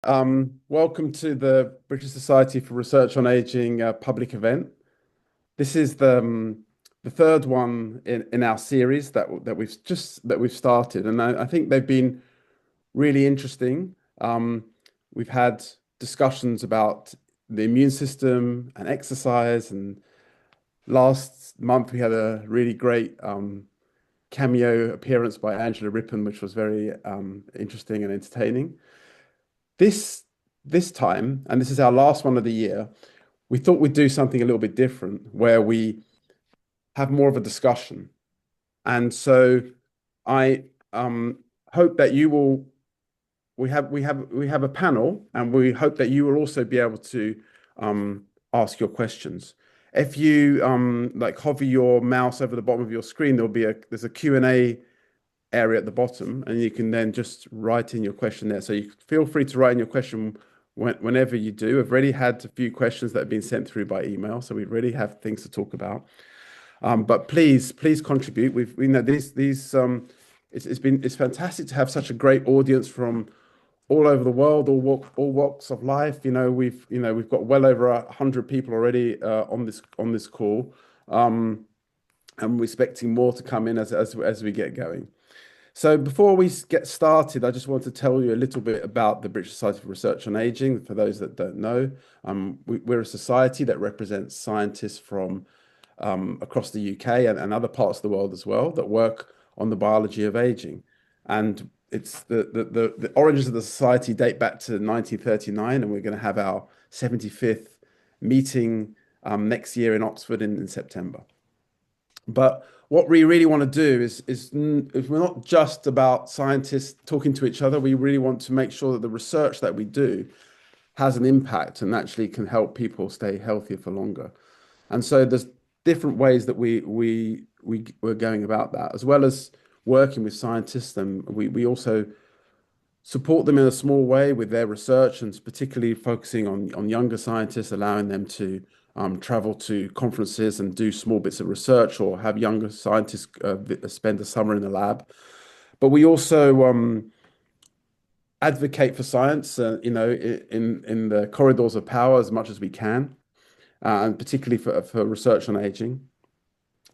Welcome to the British Society for Research on Aging public event. This is the third one in our series that we've started, and I think they've been really interesting. We've had discussions about the immune system and exercise, and last month we had a really great cameo appearance by Angela Rippon, which was very interesting and entertaining. This this time, and this is our last one of the year, we thought we'd do something a little bit different where we have more of a discussion. And so I hope that you will we have a panel, and we hope that you will also be able to ask your questions. If you like hover your mouse over the bottom of your screen, there's a Q&A area at the bottom, and you can then just write in your question there. So you feel free to write in your question whenever you do. I've already had a few questions that have been sent through by email, so we really have things to talk about. But please contribute. We know it's fantastic to have such a great audience from all over the world, all walks of life. We've got well over 100 people already on this call, and we're expecting more to come in as we get going. So before we get started, I just want to tell you a little bit about the British Society for Research on Aging. For those that don't know, we're a society that represents scientists from across the UK and other parts of the world as well that work on the biology of aging. And it's the origins of the society date back to 1939, and we're going to have our 75th meeting next year in Oxford in September. But what we really want to do is we're not just about scientists talking to each other. We really want to make sure that the research that we do has an impact and actually can help people stay healthier for longer. And so there's different ways that we're going about that, as well as working with scientists. And we also support them in a small way with their research, and particularly focusing on younger scientists, allowing them to travel to conferences and do small bits of research, or have younger scientists spend the summer in the lab. But we also advocate for science, in the corridors of power as much as we can, and particularly for research on aging.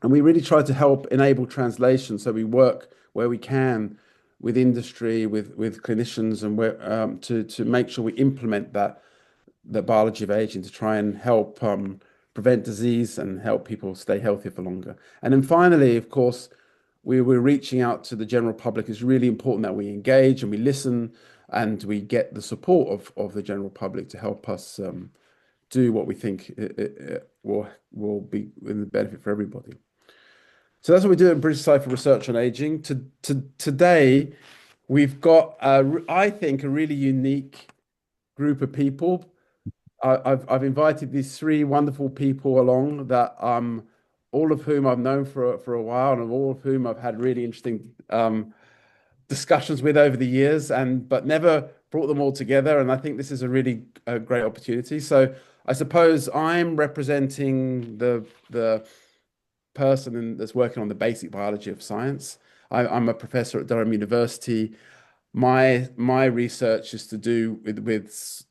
And we really try to help enable translation. So we work where we can with industry, with clinicians, and where to make sure we implement the biology of aging to try and help prevent disease and help people stay healthier for longer. And then finally, of course, we're reaching out to the general public. It's really important that we engage and we listen, and we get the support of the general public to help us do what we think it will be in the benefit for everybody. So that's what we do at British Society for Research on Aging. Today, we've got, I think, a really unique group of people. I've invited these three wonderful people along that all of whom I've known for a while, and all of whom I've had really interesting discussions with over the years, but never brought them all together. And I think this is a really great opportunity. So I suppose I'm representing the person that's working on the basic biology of science. I'm a professor at Durham University. My research is to do with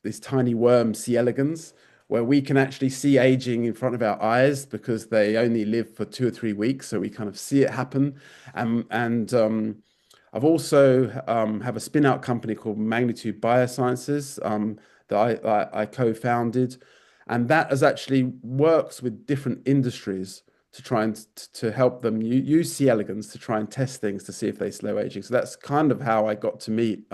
this tiny worm, C. elegans, where we can actually see aging in front of our eyes because they only live for 2 or 3 weeks. So we kind of see it happen. And I've also have a spin-out company called Magnitude Biosciences that I co-founded, and that has actually works with different industries to try and to help them use C. elegans to try and test things to see if they slow aging. So that's kind of how I got to meet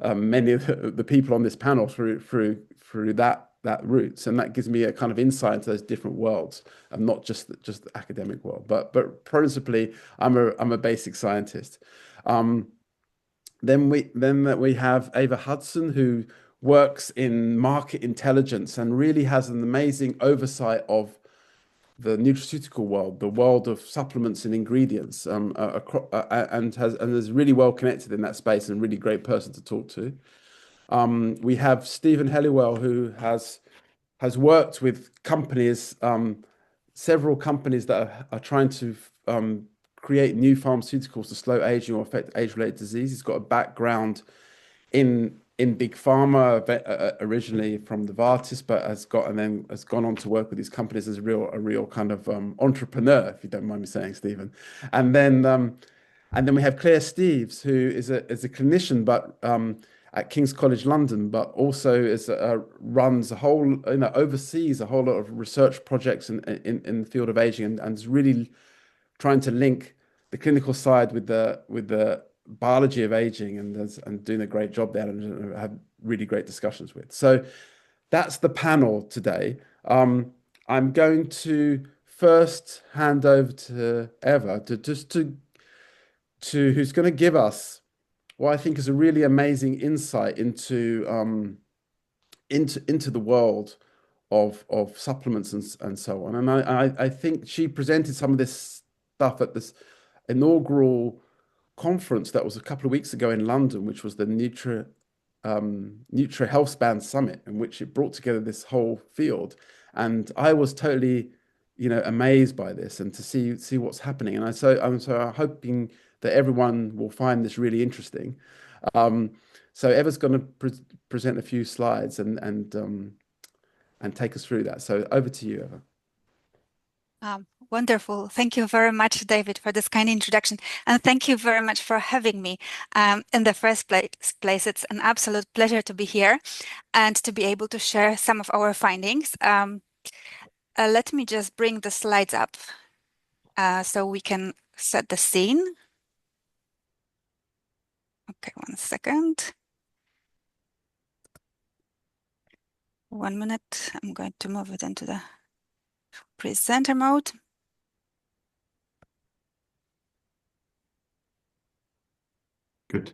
many of the people on this panel through that route, and that gives me a kind of insight into those different worlds, and not just the academic world, but principally I'm a basic scientist. Then we have Ewa Hudson, who works in market intelligence and really has an amazing oversight of the nutraceutical world, the world of supplements and ingredients, and is really well connected in that space, and a really great person to talk to. We have Stephen Helliwell, who has worked with companies, several companies that are trying to create new pharmaceuticals to slow aging or affect age-related disease. He's got a background in in big pharma, originally from Novartis, but has gone on to work with these companies as a real kind of entrepreneur, if you don't mind me saying, Stephen. And then we have Claire Steeves, who is a clinician, but at King's College London, but also runs a whole, oversees a whole lot of research projects in the field of aging, and is really trying to link the clinical side with the biology of aging, and doing a great job there, and have really great discussions with. So that's the panel today. I'm going to first hand over to Eva to who's going to give us what I think is a really amazing insight into the world of supplements and so on. And I think she presented some of this stuff at this inaugural conference that was a couple of weeks ago in London, which was the Nutra Health Span Summit, in which it brought together this whole field. And I was totally, amazed by this, and to see what's happening. And I'm hoping that everyone will find this really interesting. So Eva's going to present a few slides and take us through that. So over to you, Eva. Wonderful. Thank you very much, David, for this kind introduction. And thank you very much for having me. In the first place, it's an absolute pleasure to be here and to be able to share some of our findings. Let me just bring the slides up so we can set the scene. Okay, 1 second. 1 minute. I'm going to move it into the presenter mode. Good.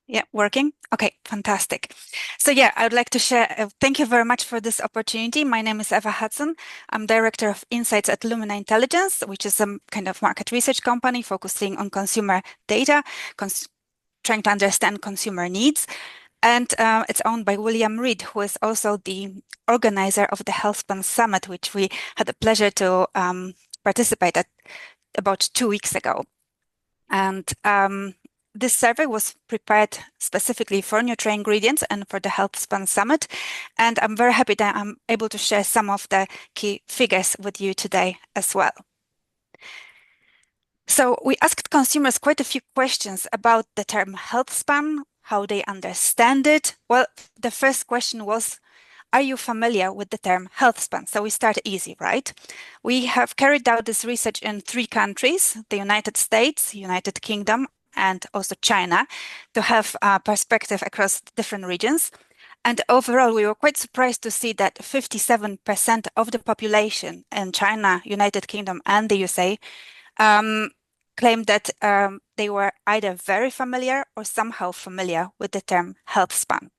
Yeah, working. Okay, fantastic. So yeah, I would like to share, thank you very much for this opportunity. My name is Ewa Hudson. I'm Director of Insights at Lumina Intelligence, which is a kind of market research company focusing on consumer data, trying to understand consumer needs. And it's owned by William Reed, who is also the organizer of the HealthSpan Summit, which we had the pleasure to participate at about 2 weeks ago. And this survey was prepared specifically for NutraIngredients and for the HealthSpan Summit. And I'm very happy that I'm able to share some of the key figures with you today as well. So we asked consumers quite a few questions about the term HealthSpan, how they understand it. Well, the first question was, are you familiar with the term HealthSpan? So we start easy, right? We have carried out this research in 3 countries, the United States, United Kingdom, and also China, to have a perspective across different regions. And overall, we were quite surprised to see that 57% of the population in China, United Kingdom, and the USA claimed that they were either very familiar or somehow familiar with the term HealthSpan.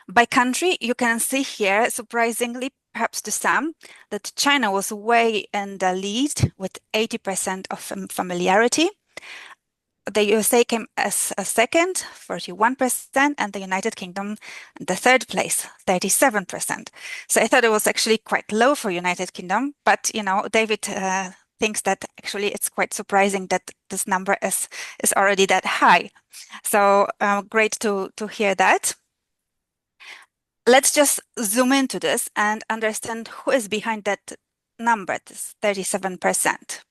By country, you can see here, surprisingly, perhaps to some, that China was way in the lead with 80% of familiarity. The USA came as a second, 41%, and the United Kingdom in the third place, 37%. So I thought it was actually quite low for United Kingdom, but David thinks that actually it's quite surprising that this number is already that high. So great to hear that. Let's just zoom into this and understand who is behind that number, this 37%.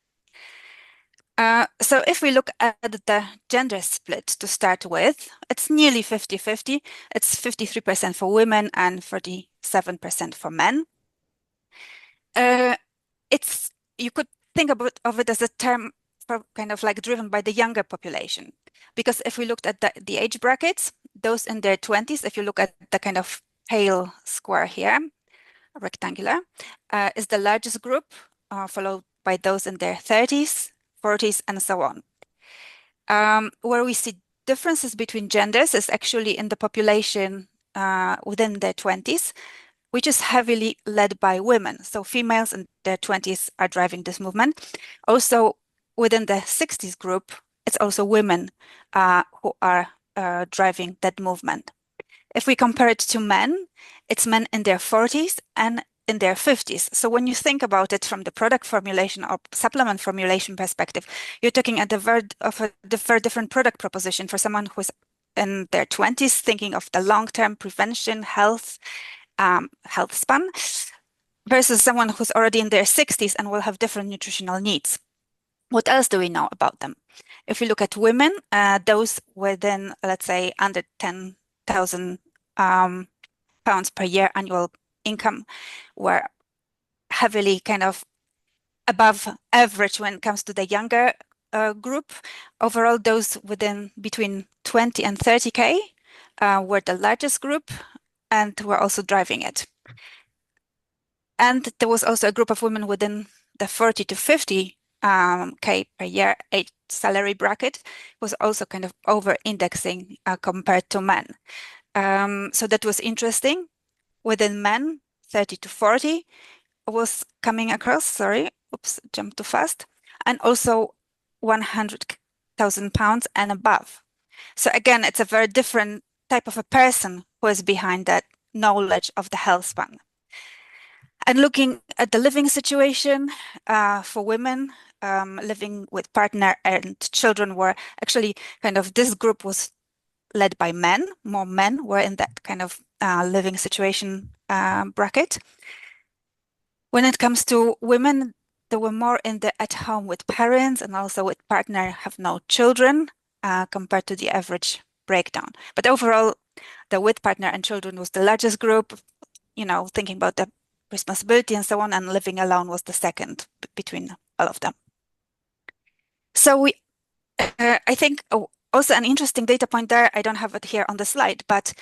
So if we look at the gender split to start with, it's nearly 50-50. It's 53% for women and 47% for men. You could think of it as a term for kind of like driven by the younger population, because if we looked at the age brackets, those in their 20s, if you look at the kind of pale square here, rectangular, is the largest group, followed by those in their 30s, 40s, and so on. Where we see differences between genders is actually in the population within their 20s, which is heavily led by women. So females in their 20s are driving this movement. Also within the 60s group, it's also women who are driving that movement. If we compare it to men, it's men in their 40s and in their 50s. So when you think about it from the product formulation or supplement formulation perspective, you're talking at a very different product proposition for someone who's in their 20s, thinking of the long-term prevention, health span, versus someone who's already in their 60s and will have different nutritional needs. What else do we know about them? If we look at women, those within, let's say, under 10,000 pounds per year annual income were heavily kind of above average when it comes to the younger group. Overall, those within between 20 and 30K were the largest group and were also driving it. And there was also a group of women within the 40 to 50K per year age salary bracket was also kind of over-indexing compared to men. So that was interesting. Within men, 30 to 40 was coming across, sorry, oops, jumped too fast, and also 100,000 pounds and above. So again, it's a very different type of a person who is behind that knowledge of the health span. And looking at the living situation for women, living with partner and children were actually kind of, this group was led by men. More men were in that kind of living situation bracket. When it comes to women, they were more in the at home with parents and also with partner, have no children compared to the average breakdown. But overall, the with partner and children was the largest group, you know, thinking about the responsibility and so on, and living alone was the second between all of them. So I think also an interesting data point there, I don't have it here on the slide, but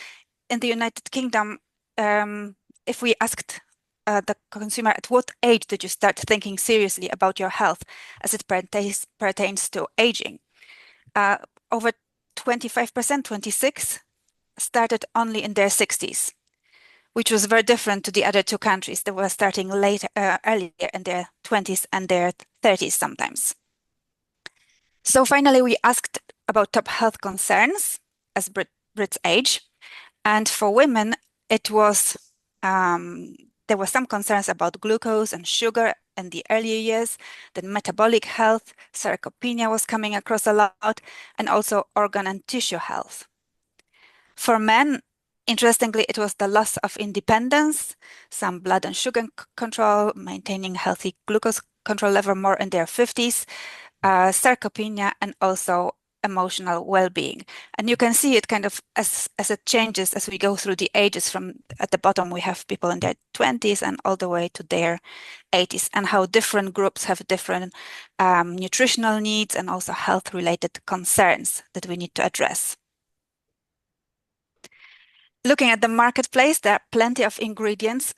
in the United Kingdom, if we asked the consumer, at what age did you start thinking seriously about your health as it pertains to aging? Over 25%, 26, started only in their 60s, which was very different to the other two countries that were starting later, earlier in their 20s and their 30s sometimes. So finally, we asked about top health concerns as Brits age. And for women, it was there were some concerns about glucose and sugar in the earlier years. Then metabolic health, sarcopenia was coming across a lot, and also organ and tissue health. For men, interestingly, it was the loss of independence, some blood and sugar control, maintaining healthy glucose control level more in their 50s, sarcopenia, and also emotional well-being. And you can see it kind of as it changes as we go through the ages. From at the bottom, we have people in their 20s and all the way to their 80s, and how different groups have different nutritional needs and also health-related concerns that we need to address. Looking at the marketplace, there are plenty of ingredients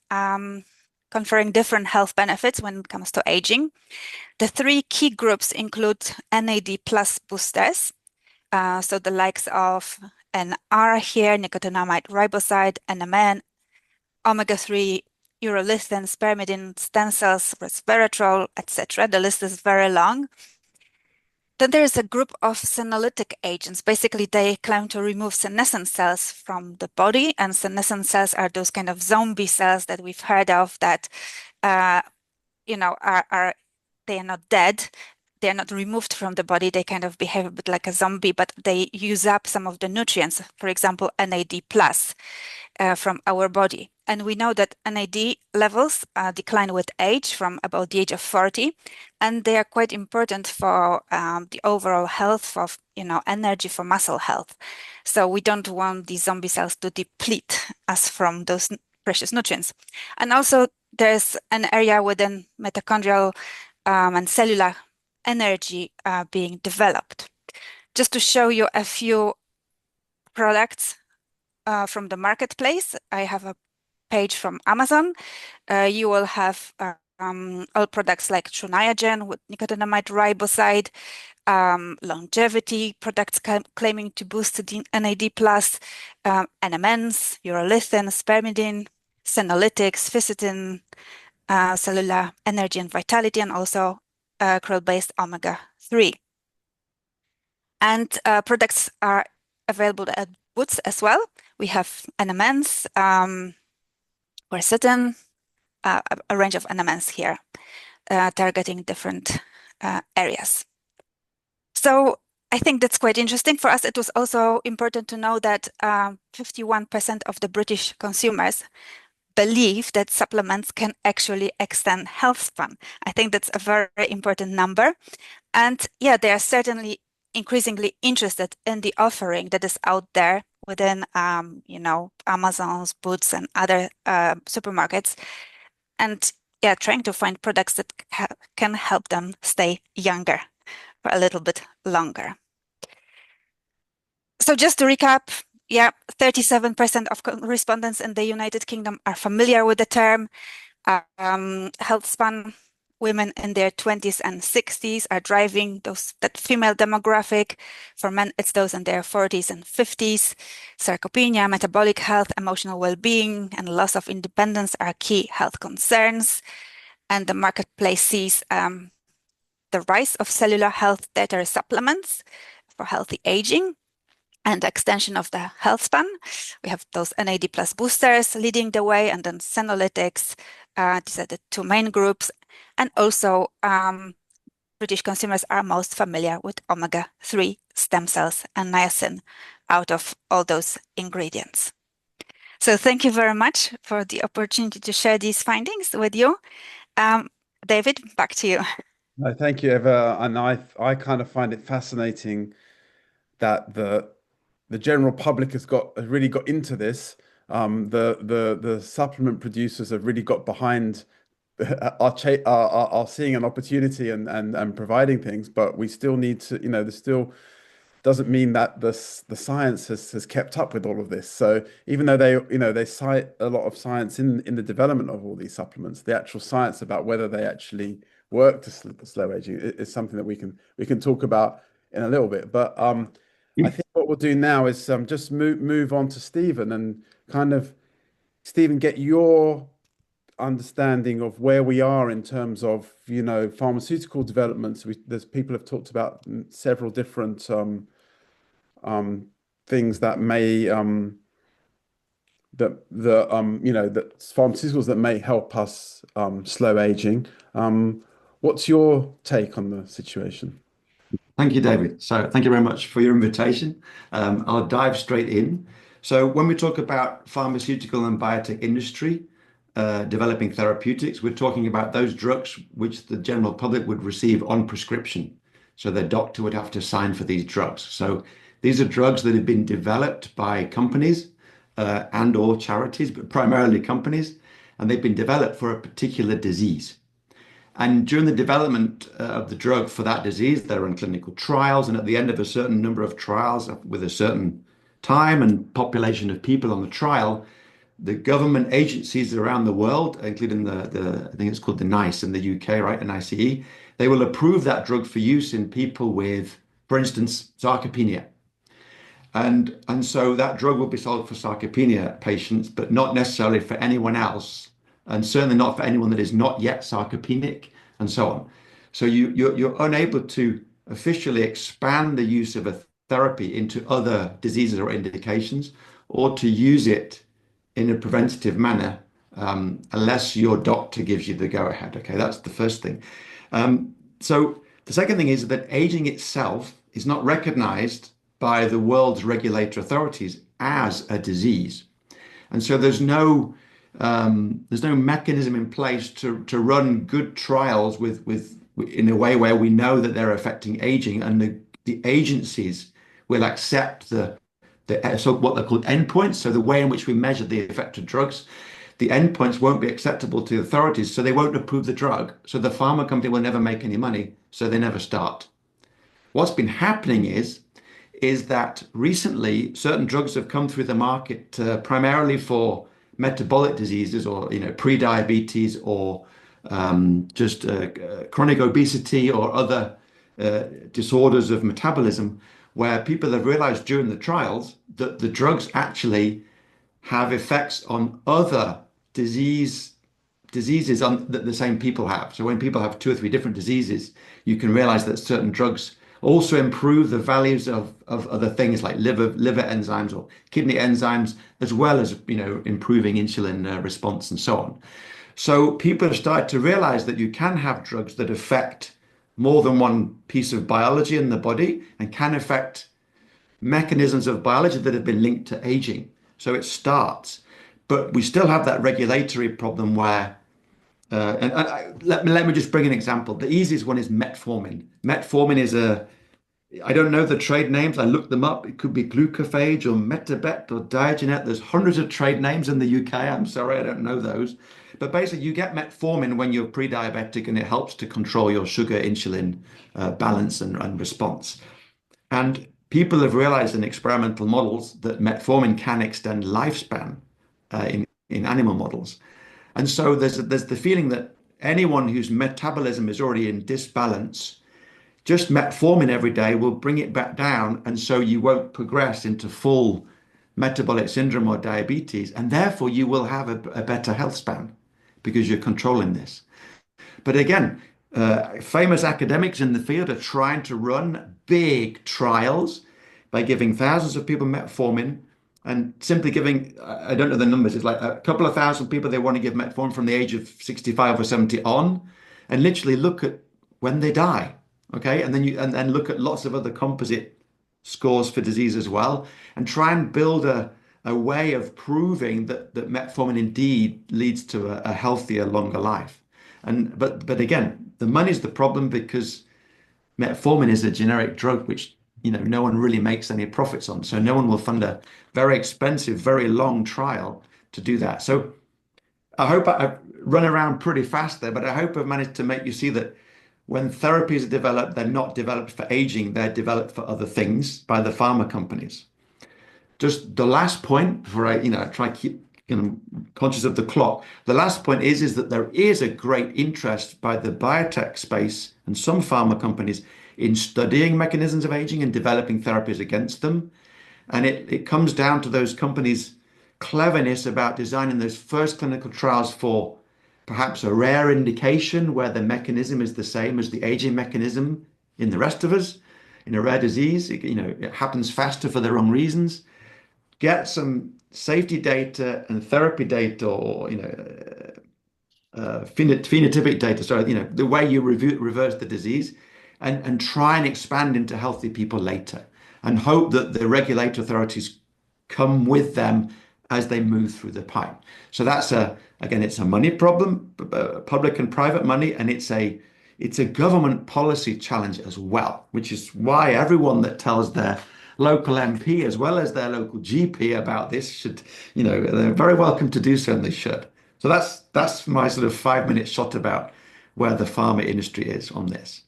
conferring different health benefits when it comes to aging. The three key groups include NAD plus boosters, so the likes of NR here, nicotinamide riboside, NMN, omega-3, urolithin, spermidine, stem cells, resveratrol, etc. The list is very long. Then there is a group of senolytic agents. Basically, they claim to remove senescent cells from the body, and senescent cells are those kind of zombie cells that we've heard of that, you know, they are not dead. They're not removed from the body. They kind of behave a bit like a zombie, but they use up some of the nutrients, for example, NAD plus from our body. And we know that NAD levels decline with age from about the age of 40, and they are quite important for the overall health, for, you know, energy, for muscle health. So we don't want the zombie cells to deplete us from those precious nutrients. And also there's an area within mitochondrial and cellular energy being developed. Just to show you a few products from the marketplace, I have a page from Amazon. You will have all products like True Niagen with nicotinamide riboside, longevity products claiming to boost the NAD+, NMNs, urolithin, spermidine, senolytics, ficitin, cellular energy and vitality, and also krill-based omega-3. And products are available at Boots as well. We have NMNs, quercetin, a range of NMNs here, targeting different areas. So I think that's quite interesting. For us, it was also important to know that 51% of the British consumers believe that supplements can actually extend health span. I think that's a very important number. And yeah, they are certainly increasingly interested in the offering that is out there within, Amazon's, Boots, and other supermarkets. And yeah, trying to find products that can help them stay younger for a little bit longer. So just to recap, yeah, 37% of respondents in the United Kingdom are familiar with the term. Health span. Women in their 20s and 60s are driving that female demographic. For men, it's those in their 40s and 50s. Sarcopenia, metabolic health, emotional well-being, and loss of independence are key health concerns. And the marketplace sees the rise of cellular health data supplements for healthy aging and extension of the health span. We have those NAD plus boosters leading the way, and then senolytics. These are the two main groups. And also, British consumers are most familiar with omega-3 stem cells and niacin out of all those ingredients. So thank you very much for the opportunity to share these findings with you. David, back to you. No, thank you, Eva. And I kind of find it fascinating that the general public has really got into this. The supplement producers have really got behind are seeing an opportunity and providing things, but we still need to, there's still doesn't mean that the science has kept up with all of this. So even though they cite a lot of science in the development of all these supplements, the actual science about whether they actually work to slow aging is something that we can talk about in a little bit. But I think what we'll do now is just move on to Stephen and kind of Stephen, get your understanding of where we are in terms of pharmaceutical developments. There's people have talked about several different things that may that pharmaceuticals that may help us slow aging. What's your take on the situation? Thank you, David. So thank you very much for your invitation. I'll dive straight in. So when we talk about pharmaceutical and biotech industry, developing therapeutics, we're talking about those drugs which the general public would receive on prescription. So their doctor would have to sign for these drugs. So these are drugs that have been developed by companies and or charities, but primarily companies, and they've been developed for a particular disease. And during the development of the drug for that disease, they're in clinical trials, and at the end of a certain number of trials with a certain time and population of people on the trial, the government agencies around the world, including I think it's called the NICE in the UK, right, NICE, they will approve that drug for use in people with, for instance, sarcopenia. And so that drug will be sold for sarcopenia patients, but not necessarily for anyone else, and certainly not for anyone that is not yet sarcopenic, and so on. So you're unable to officially expand the use of a therapy into other diseases or indications, or to use it in a preventative manner, unless your doctor gives you the go-ahead. Okay, that's the first thing. So the second thing is that aging itself is not recognized by the world's regulatory authorities as a disease. And so there's no mechanism in place to run good trials in a way where we know that they're affecting aging, and the agencies will accept so what they're called endpoints. So the way in which we measure the effect of drugs, the endpoints won't be acceptable to the authorities, so they won't approve the drug. So the pharma company will never make any money, so they never start. What's been happening is that recently certain drugs have come through the market primarily for metabolic diseases, or pre-diabetes, or just chronic obesity, or other disorders of metabolism, where people have realized during the trials that the drugs actually have effects on other diseases that the same people have. So when people have 2 or 3 different diseases, you can realize that certain drugs also improve the values of other things like liver enzymes or kidney enzymes, as well as improving insulin response and so on. So people have started to realize that you can have drugs that affect more than one piece of biology in the body and can affect mechanisms of biology that have been linked to aging. So it starts, but we still have that regulatory problem where, let me just bring an example. The easiest one is metformin. Metformin is I don't know the trade names. I looked them up. It could be glucophage or metabet or Diogenet. There's hundreds of trade names in the UK. I'm sorry, I don't know those. But basically, you get metformin when you're pre-diabetic, and it helps to control your sugar insulin balance and response. And people have realized in experimental models that metformin can extend lifespan in animal models. And so there's the feeling that anyone whose metabolism is already in disbalance, just metformin every day will bring it back down, and so you won't progress into full metabolic syndrome or diabetes, and therefore you will have a better health span because you're controlling this. But again, famous academics in the field are trying to run big trials by giving thousands of people metformin and simply giving, I don't know the numbers, it's like a couple of thousand people they want to give metformin from the age of 65 or 70 on, and literally look at when they die. Okay, and then look at lots of other composite scores for disease as well, and try and build a way of proving that metformin indeed leads to a healthier, longer life. But again, the money's the problem because metformin is a generic drug which no one really makes any profits on. So no one will fund a very expensive, very long trial to do that. So I hope I've run around pretty fast there, but I hope I've managed to make you see that when therapies are developed, they're not developed for aging, they're developed for other things by the pharma companies. Just the last point before I try to keep conscious of the clock. The last point is that there is a great interest by the biotech space and some pharma companies in studying mechanisms of aging and developing therapies against them. And it comes down to those companies' cleverness about designing those first clinical trials for perhaps a rare indication where the mechanism is the same as the aging mechanism in the rest of us. In a rare disease, it happens faster for the wrong reasons. Get some safety data and therapy data, or phenotypic data. So the way you reverse the disease, and try and expand into healthy people later, and hope that the regulator authorities come with them as they move through the pipe. So that's again, it's a money problem, public and private money, and it's a government policy challenge as well, which is why everyone that tells their local MP as well as their local GP about this should, they're very welcome to do so, and they should. So that's my sort of 5-minute shot about where the pharma industry is on this.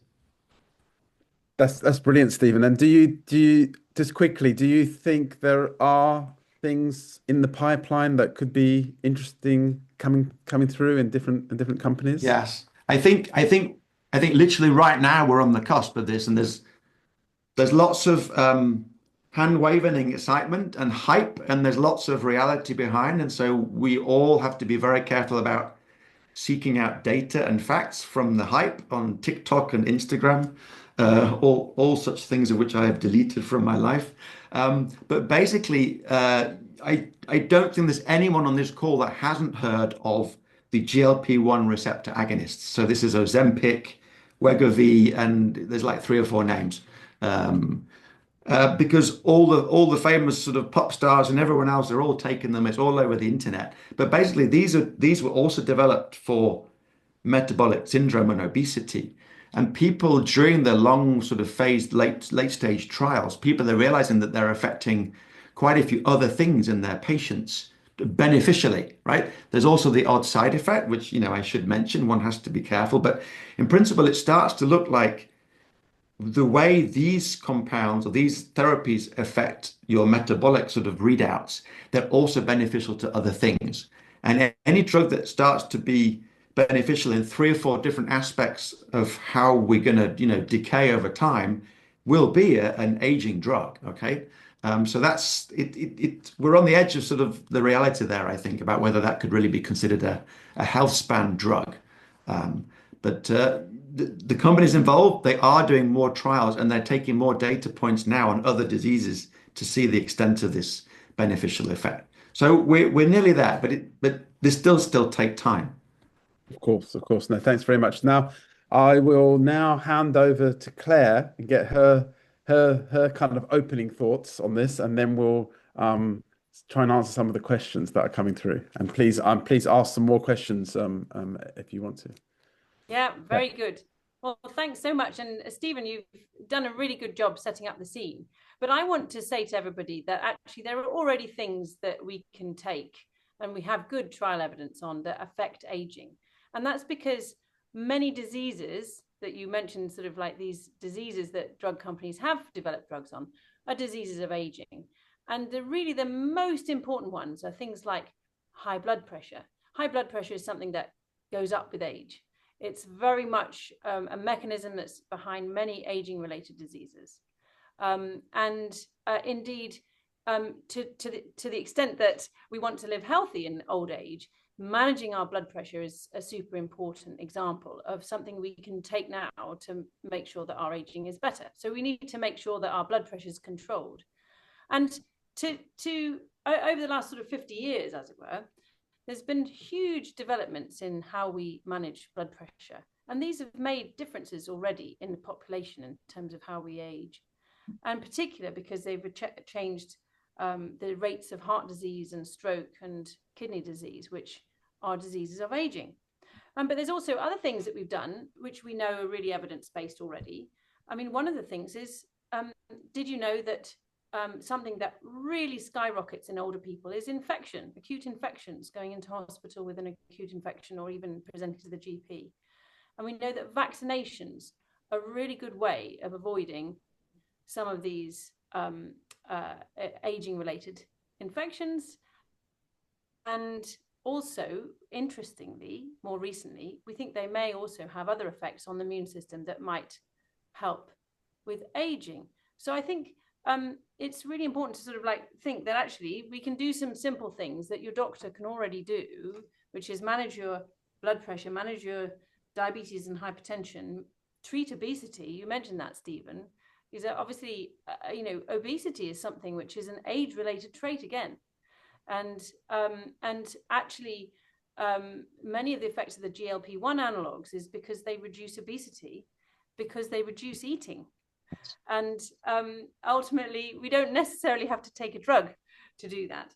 That's brilliant, Stephen. And do you just quickly, do you think there are things in the pipeline that could be interesting coming through in different companies? Yes, I think literally right now we're on the cusp of this, and there's lots of hand waving and excitement and hype, and there's lots of reality behind, and so we all have to be very careful about seeking out data and facts from the hype on TikTok and Instagram, all such things of which I have deleted from my life. But basically, I don't think there's anyone on this call that hasn't heard of the GLP-1 receptor agonists. So this is Ozempic, Wegovy, and there's like 3 or 4 names. Because all the famous sort of pop stars and everyone else are all taking them. It's all over the internet. But basically, these were also developed for metabolic syndrome and obesity. And people during the long sort of phased late stage trials, people are realizing that they're affecting quite a few other things in their patients beneficially, right? There's also the odd side effect, which I should mention. One has to be careful, but in principle, it starts to look like the way these compounds or these therapies affect your metabolic sort of readouts, they're also beneficial to other things. And any drug that starts to be beneficial in 3 or 4 different aspects of how we're going to, decay over time will be an aging drug. Okay. So that's it. We're on the edge of sort of the reality there, I think, about whether that could really be considered a health span drug. But the companies involved, they are doing more trials, and they're taking more data points now on other diseases to see the extent of this beneficial effect. So we're nearly there, but this still take time. Of course. No, thanks very much. Now, I will now hand over to Claire and get her kind of opening thoughts on this, and then we'll try and answer some of the questions that are coming through. And please ask some more questions if you want to. Yeah, very good. Well, thanks so much. And Stephen, you've done a really good job setting up the scene. But I want to say to everybody that actually there are already things that we can take and we have good trial evidence on that affect aging. And that's because many diseases that you mentioned, sort of like these diseases that drug companies have developed drugs on, are diseases of aging. And really the most important ones are things like high blood pressure. High blood pressure is something that goes up with age. It's very much a mechanism that's behind many aging-related diseases. Indeed, to the extent that we want to live healthy in old age, managing our blood pressure is a super important example of something we can take now to make sure that our aging is better. So we need to make sure that our blood pressure is controlled. And over the last sort of 50 years, as it were, there's been huge developments in how we manage blood pressure. And these have made differences already in the population in terms of how we age. And in particular, because they've changed the rates of heart disease and stroke and kidney disease, which are diseases of aging. But there's also other things that we've done, which we know are really evidence-based already. I mean, one of the things is, did you know that something that really skyrockets in older people is infection, acute infections, going into hospital with an acute infection or even presenting to the GP. And we know that vaccinations are a really good way of avoiding some of these aging-related infections. And also, interestingly, more recently, we think they may also have other effects on the immune system that might help with aging. So I think it's really important to sort of like think that actually we can do some simple things that your doctor can already do, which is manage your blood pressure, manage your diabetes and hypertension, treat obesity. You mentioned that, Stephen, is that obviously, obesity is something which is an age-related trait again. And actually, many of the effects of the GLP-1 analogs is because they reduce obesity, because they reduce eating. And ultimately, we don't necessarily have to take a drug to do that.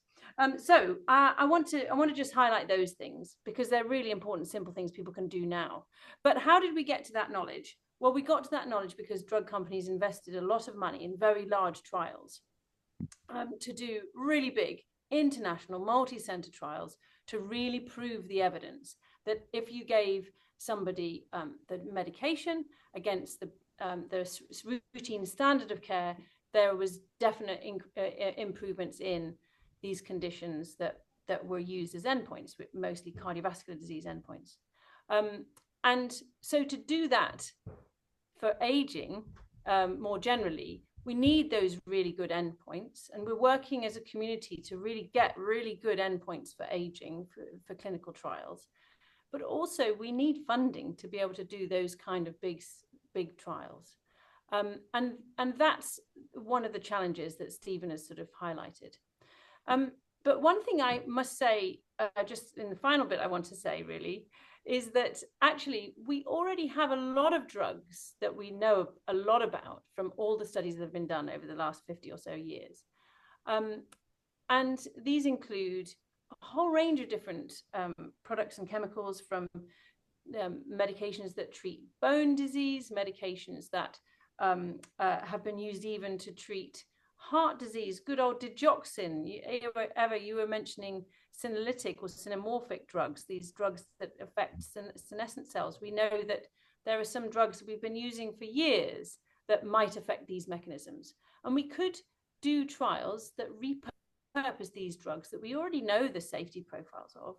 So I want to just highlight those things because they're really important, simple things people can do now. But how did we get to that knowledge? Well, we got to that knowledge because drug companies invested a lot of money in very large trials to do really big international multi-center trials to really prove the evidence that if you gave somebody the medication against the routine standard of care, there was definite improvements in these conditions that were used as endpoints, mostly cardiovascular disease endpoints. And so to do that for aging more generally, we need those really good endpoints. And we're working as a community to really get really good endpoints for aging for clinical trials. But also we need funding to be able to do those kind of big trials. And that's one of the challenges that Stephen has sort of highlighted. But one thing I must say, just in the final bit I want to say really, is that actually we already have a lot of drugs that we know a lot about from all the studies that have been done over the last 50 or so years. And these include a whole range of different products and chemicals, from medications that treat bone disease, medications that have been used even to treat heart disease, good old digoxin. Ewa, you were mentioning senolytic or synomorphic drugs, these drugs that affect senescent cells. We know that there are some drugs that we've been using for years that might affect these mechanisms. And we could do trials that repurpose these drugs that we already know the safety profiles of,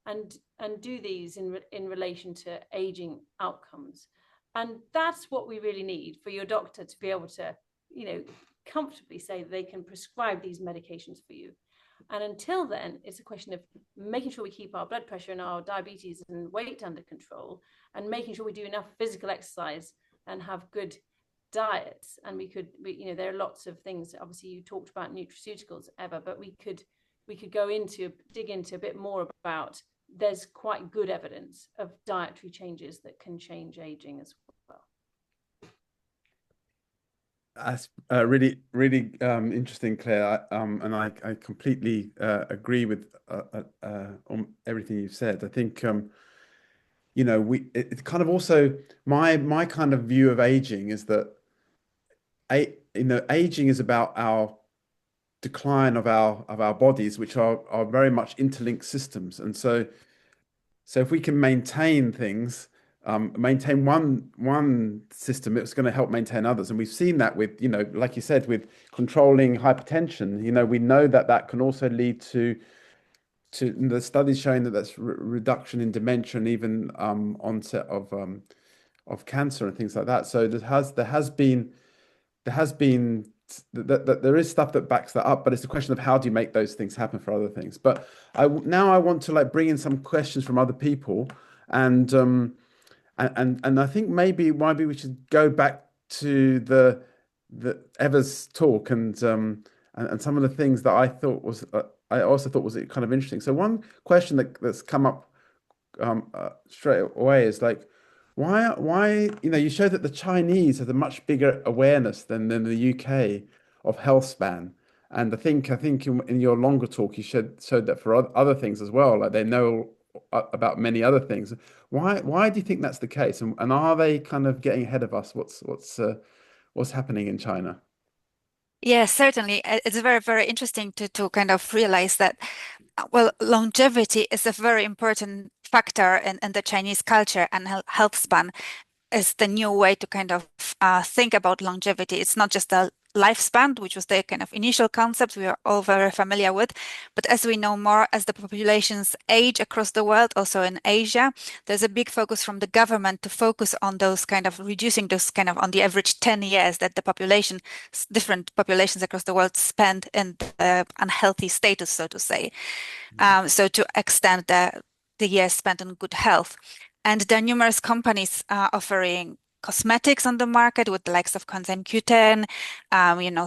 and do these in relation to aging outcomes. And that's what we really need for your doctor to be able to, comfortably say that they can prescribe these medications for you. And until then, it's a question of making sure we keep our blood pressure and our diabetes and weight under control, and making sure we do enough physical exercise and have good diets. And there are lots of things. Obviously, you talked about nutraceuticals, Ewa, but we could dig into a bit more about there's quite good evidence of dietary changes that can change aging as well. That's really, really interesting, Claire. And I completely agree with on everything you've said. I think it's kind of also my kind of view of aging is that aging is about our decline of our bodies, which are very much interlinked systems, and so if we can maintain things, maintain one system, it's going to help maintain others. And we've seen that with, like you said, with controlling hypertension. We know that that can also lead to the studies showing that that's reduction in dementia and even onset of cancer and things like that. So there is stuff that backs that up, but it's a question of how do you make those things happen for other things. But now I want to like bring in some questions from other people, and I think maybe we should go back to the Eva's talk and some of the things that I also thought was kind of interesting. So one question that's come up straight away is like, why you showed that the Chinese have a much bigger awareness than the UK of health span, and I think in your longer talk you showed that for other things as well, like they know about many other things. Why do you think that's the case, and are they kind of getting ahead of us? What's happening in China? Yeah, certainly. It's very, very interesting to kind of realize that, well, longevity is a very important factor in the Chinese culture, and health span is the new way to kind of think about longevity. It's not just a lifespan, which was the kind of initial concept we are all very familiar with, but as we know more, as the populations age across the world, also in Asia, there's a big focus from the government to focus on those kind of reducing those kind of on the average 10 years that the population, different populations across the world spend in the unhealthy status, so to say. So to extend the years spent in good health. And there are numerous companies offering cosmetics on the market with the likes of coenzyme Q10,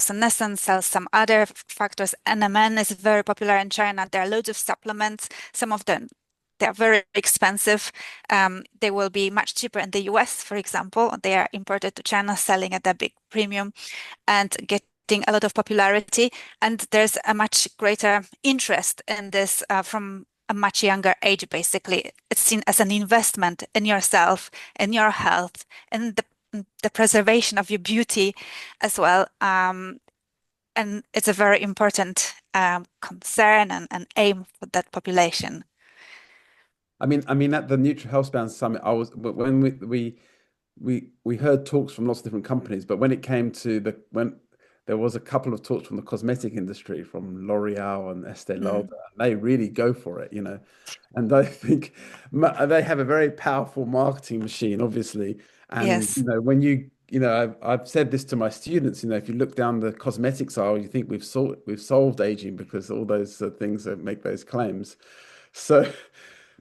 senescence sells some other factors. NMN is very popular in China. There are loads of supplements. Some of them, they're very expensive. They will be much cheaper in the US, for example. They are imported to China, selling at a big premium and getting a lot of popularity. And there's a much greater interest in this from a much younger age, basically. It's seen as an investment in yourself, in your health, in the preservation of your beauty as well. And it's a very important concern and aim for that population. I mean, at the Neutral Health Span Summit, when we heard talks from lots of different companies, but when it came to when there was a couple of talks from the cosmetic industry, from L'Oreal and Estee Lauder, and they really go for it, and I think they have a very powerful marketing machine, obviously. And Yes. when I've said this to my students, if you look down the cosmetics aisle, you think we've solved aging because all those things that make those claims. So,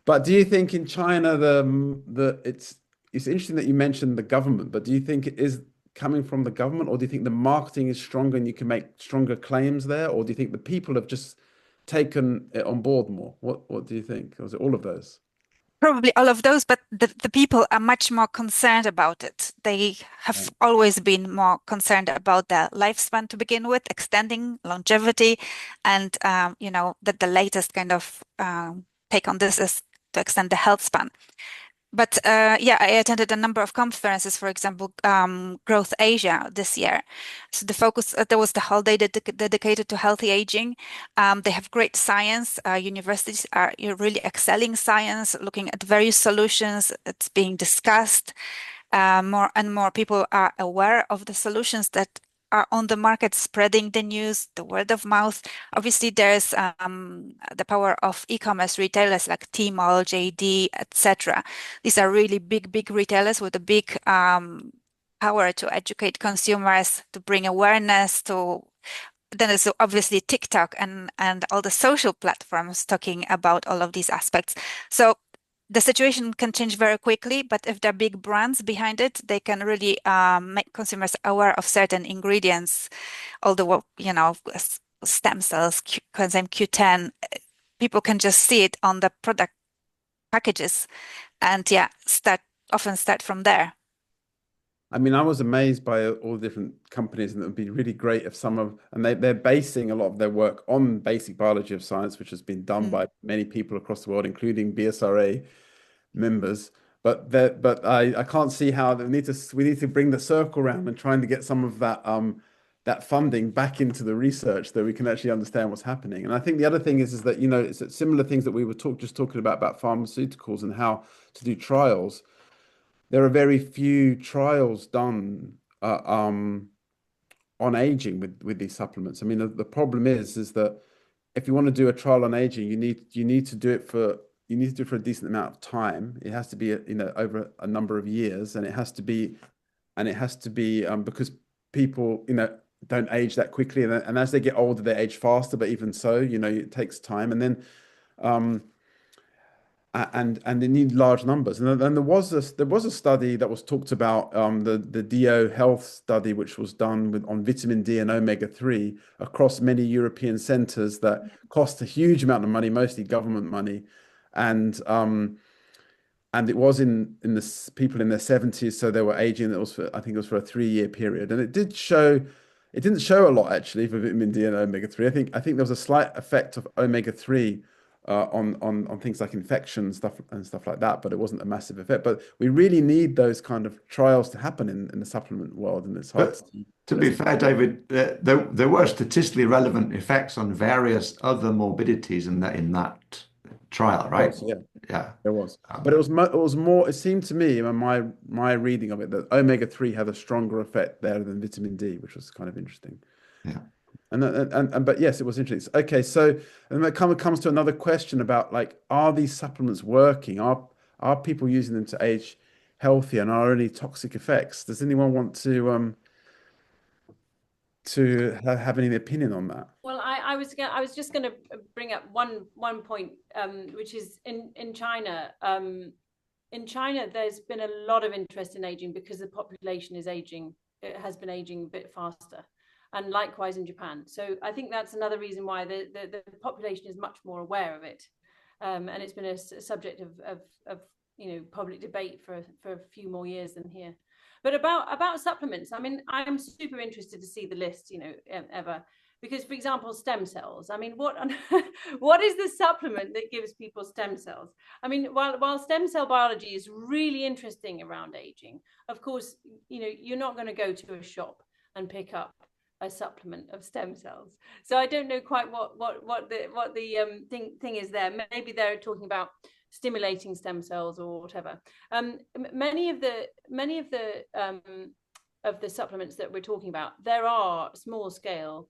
but do you think in China it's interesting that you mentioned the government, but do you think it is coming from the government, or do you think the marketing is stronger and you can make stronger claims there, or do you think the people have just taken it on board more? What do you think? Or is it all of those? Probably all of those, but the people are much more concerned about it. They have always been more concerned about their lifespan to begin with, extending longevity, and that the latest kind of take on this is to extend the health span. But yeah, I attended a number of conferences, for example, Growth Asia this year. So the focus, there was the whole day dedicated to healthy aging. They have great science. Universities are really excelling science, looking at various solutions. It's being discussed. More and more people are aware of the solutions that are on the market, spreading the news, the word of mouth. Obviously, there's the power of e-commerce retailers like Tmall, JD, etc. These are really big retailers with a big power to educate consumers, to bring awareness to. Then there's obviously TikTok and all the social platforms talking about all of these aspects. So the situation can change very quickly, but if there are big brands behind it, they can really make consumers aware of certain ingredients. Although, stem cells, coenzyme Q10, people can just see it on the product packages, and yeah, often start from there. I mean, I was amazed by all the different companies, and it would be really great if they're basing a lot of their work on basic biology of science, which has been done by many people across the world, including BSRA members. But I can't see how we need to bring the circle around and trying to get some of that funding back into the research so we can actually understand what's happening. And I think the other thing is that, you know, it's similar things that we were just talking about pharmaceuticals and how to do trials. There are very few trials done on aging with these supplements. I mean, the problem is that if you want to do a trial on aging, you need to do it for a decent amount of time. It has to be, you know, over a number of years, and it has to be because people, you know, don't age that quickly, and as they get older, they age faster. But even so, you know, it takes time, and then and they need large numbers. And then there was a study that was talked about, the DO Health study, which was done on vitamin D and omega-3 across many European centers that cost a huge amount of money, mostly government money, and it was in the people in their 70s, so they were aging. I think it was for a 3-year period, and it didn't show a lot actually for vitamin D and omega-3. I think there was a slight effect of omega-3 on things like infection stuff like that, but it wasn't a massive effect. But we really need those kind of trials to happen in the supplement world, and it's hard to be fair, David, there were statistically relevant effects on various other morbidities in that trial, right? Yeah, there was. But it was more. It seemed to me, in my reading of it, that omega-3 had a stronger effect there than vitamin D, which was kind of interesting. Yeah. But yes, it was interesting. Okay, so and that kind of comes to another question about, like, are these supplements working? Are people using them to age healthy, and are there any toxic effects? Does anyone want to have any opinion on that? Well, I was just going to bring up one point, which is in China. In China, there's been a lot of interest in aging because the population is aging. It has been aging a bit faster. And likewise in Japan. So I think that's another reason why the population is much more aware of it, and it's been a subject of you know, public debate for a few more years than here. But about supplements, I mean, I'm super interested to see the list, you know, Ever, because, for example, stem cells. I mean, what is the supplement that gives people stem cells? I mean, while stem cell biology is really interesting around aging, of course, you know, you're not going to go to a shop and pick up a supplement of stem cells. So I don't know quite what the thing is there. Maybe they're talking about stimulating stem cells or whatever. Many of the supplements that we're talking about, there are small scale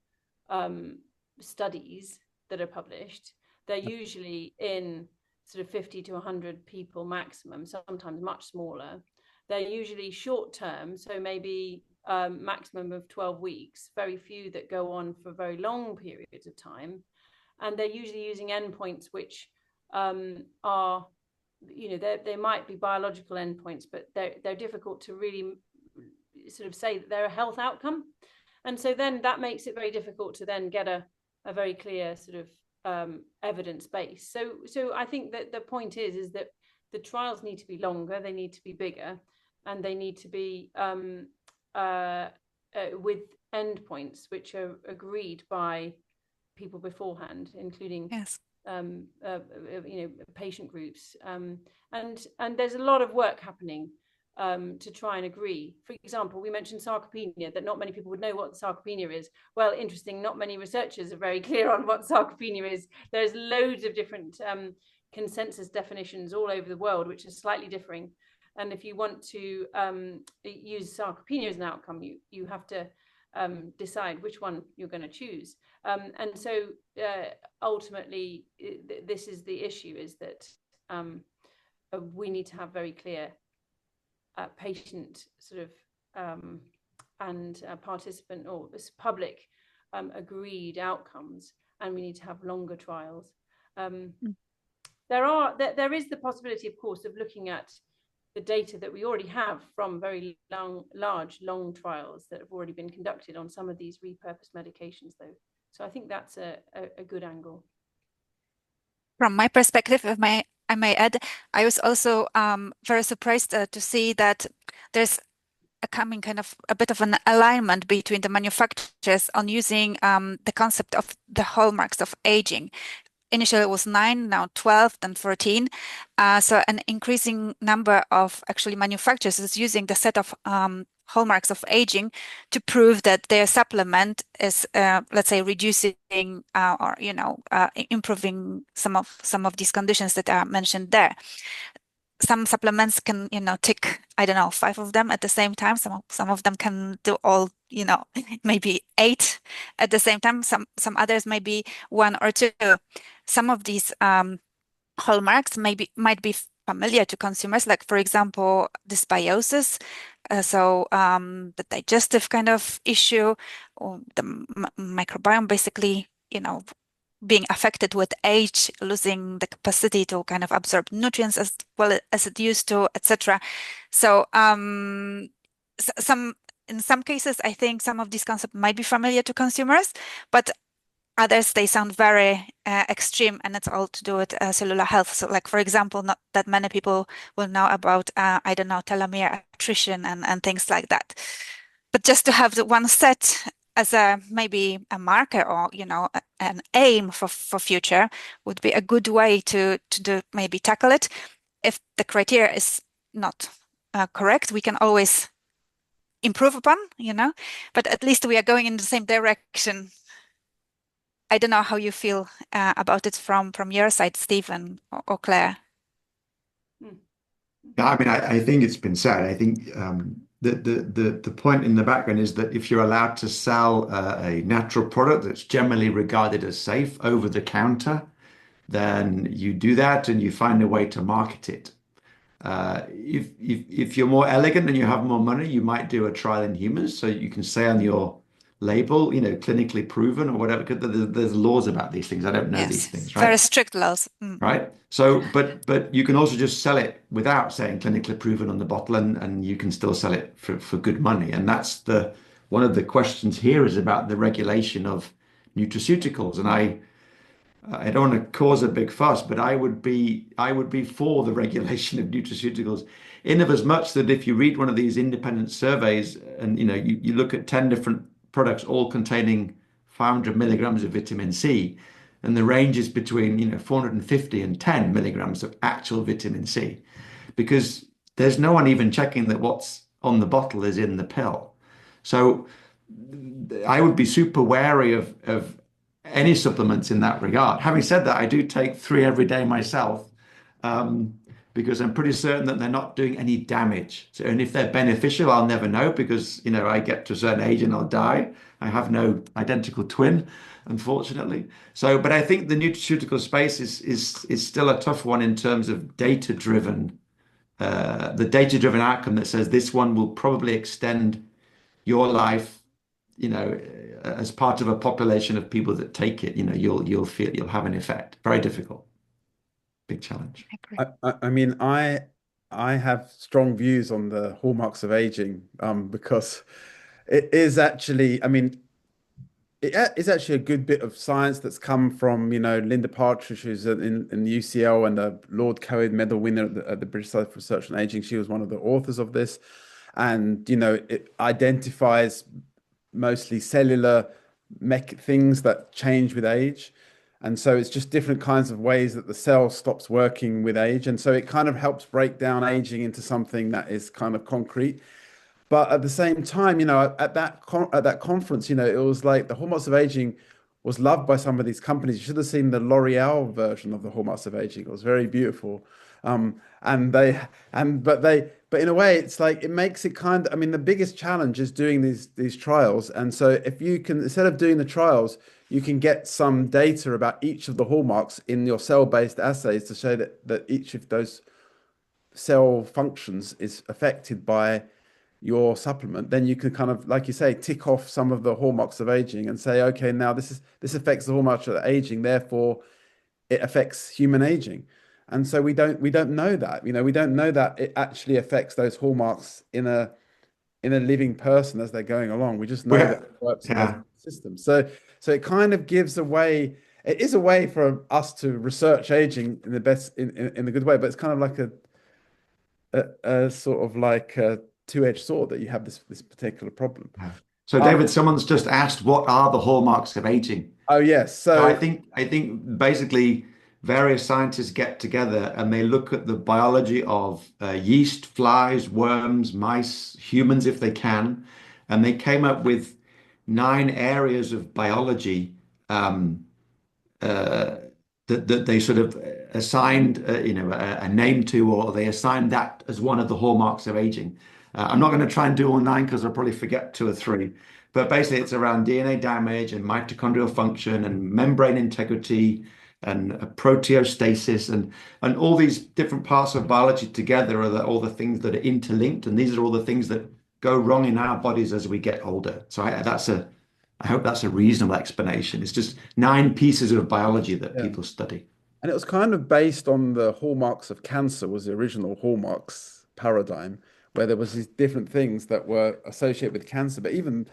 studies that are published. They're usually in sort of 50 to 100 people maximum, sometimes much smaller. They're usually short term, so maybe maximum of 12 weeks, very few that go on for very long periods of time. And they're usually using endpoints which are, you know, they might be biological endpoints, but they're difficult to really sort of say that they're a health outcome. And so then that makes it very difficult to then get a very clear sort of evidence base. So I think that the point is that the trials need to be longer, they need to be bigger, and they need to be with endpoints which are agreed by people beforehand, including you know, patient groups, and there's a lot of work happening to try and agree. For example, we mentioned sarcopenia, that not many people would know what sarcopenia is. Well, interesting, not many researchers are very clear on what sarcopenia is. There's loads of different consensus definitions all over the world, which are slightly differing. And if you want to use sarcopenia as an outcome, you have to decide which one you're going to choose. And so ultimately, this is the issue, is that we need to have very clear patient sort of and participant or public agreed outcomes, and we need to have longer trials. There is the possibility, of course, of looking at the data that we already have from very long trials that have already been conducted on some of these repurposed medications, though. So I think that's a good angle. From my perspective, I may add, I was also very surprised to see that there's a coming kind of a bit of an alignment between the manufacturers on using the concept of the hallmarks of aging. Initially it was 9, now 12, then 14. So an increasing number of actually manufacturers is using the set of hallmarks of aging to prove that their supplement is, let's say, reducing or improving some of these conditions that are mentioned there. Some supplements can, tick, I don't know, 5 of them at the same time. Some of them can do all, maybe 8 at the same time. Some others maybe 1 or 2. Some of these hallmarks might be familiar to consumers, like for example, dysbiosis. So the digestive kind of issue, or the microbiome, basically, being affected with age, losing the capacity to kind of absorb nutrients as well as it used to, etc. So in some cases, I think some of these concepts might be familiar to consumers, but others, they sound very extreme, and it's all to do with cellular health. So like, for example, not that many people will know about, I don't know, telomere attrition and things like that. But just to have the one set as maybe a marker or, an aim for future would be a good way to maybe tackle it. If the criteria is not correct, we can always improve upon, but at least we are going in the same direction. I don't know how you feel about it from your side, Stephen or Claire. Yeah, I mean, I think it's been said. I think the point in the background is that if you're allowed to sell a natural product that's generally regarded as safe over the counter, then you do that and you find a way to market it. If you're more elegant and you have more money, you might do a trial in humans, so you can say on your label, clinically proven or whatever. Because there's laws about these things. I don't know these things, right? Very strict laws. Right. So, but you can also just sell it without saying clinically proven on the bottle, and you can still sell it for good money. And that's one of the questions here is about the regulation of nutraceuticals. And I don't want to cause a big fuss, but I would be for the regulation of nutraceuticals, in of as much that if you read one of these independent surveys and you look at 10 different products all containing 500 milligrams of vitamin C, and the range is between 450 and 10 milligrams of actual vitamin C, because there's no one even checking that what's on the bottle is in the pill. So I would be super wary of any supplements in that regard. Having said that, I do take 3 every day myself, because I'm pretty certain that they're not doing any damage. So, and if they're beneficial, I'll never know, because I get to a certain age and I'll die. I have no identical twin, unfortunately. So, but I think the nutraceutical space is still a tough one in terms of data-driven, the data-driven outcome that says this one will probably extend your life, as part of a population of people that take it, you'll feel you'll have an effect. Very difficult. Big challenge. I mean, I have strong views on the hallmarks of aging, because it is actually, I mean, it is actually a good bit of science that's come from, Linda Partridge, who's in the UCL and a Lord Cohen Medal winner at the British Society for Research on Aging. She was one of the authors of this, and it identifies mostly cellular things that change with age. And so it's just different kinds of ways that the cell stops working with age. And so it kind of helps break down aging into something that is kind of concrete. But at the same time, at that conference, it was like the hallmarks of aging was loved by some of these companies. You should have seen the L'Oreal version of the hallmarks of aging. It was very beautiful. But in a way, it's like it makes it I mean, the biggest challenge is doing these trials. And so if you can, instead of doing the trials, you can get some data about each of the hallmarks in your cell-based assays to show that each of those cell functions is affected by your supplement. Then you can kind of, like you say, tick off some of the hallmarks of aging and say, okay, now this affects the hallmarks of aging, therefore it affects human aging. And so we don't know that, we don't know that it actually affects those hallmarks in a living person as they're going along. We just know that it works in the system. So it kind of gives away it is a way for us to research aging in the best in the good way, but it's kind of like a sort of like a two-edged sword that you have this particular problem. Yeah. So David, someone's just asked, what are the hallmarks of aging? Oh yes, So so I think basically various scientists get together and they look at the biology of yeast, flies, worms, mice, humans if they can, and they came up with 9 areas of biology uh, that they sort of assigned a name to, or they assigned that as one of the hallmarks of aging. I'm not going to try and do all 9 because I'll probably forget 2 or 3. But basically, it's around DNA damage and mitochondrial function and membrane integrity and proteostasis and all these different parts of biology together are all the things that are interlinked. And these are all the things that go wrong in our bodies as we get older. So I hope that's a reasonable explanation. It's just 9 pieces of biology that yeah. people study. And it was kind of based on the hallmarks of cancer was the original hallmarks paradigm, where there was these different things that were associated with cancer. But even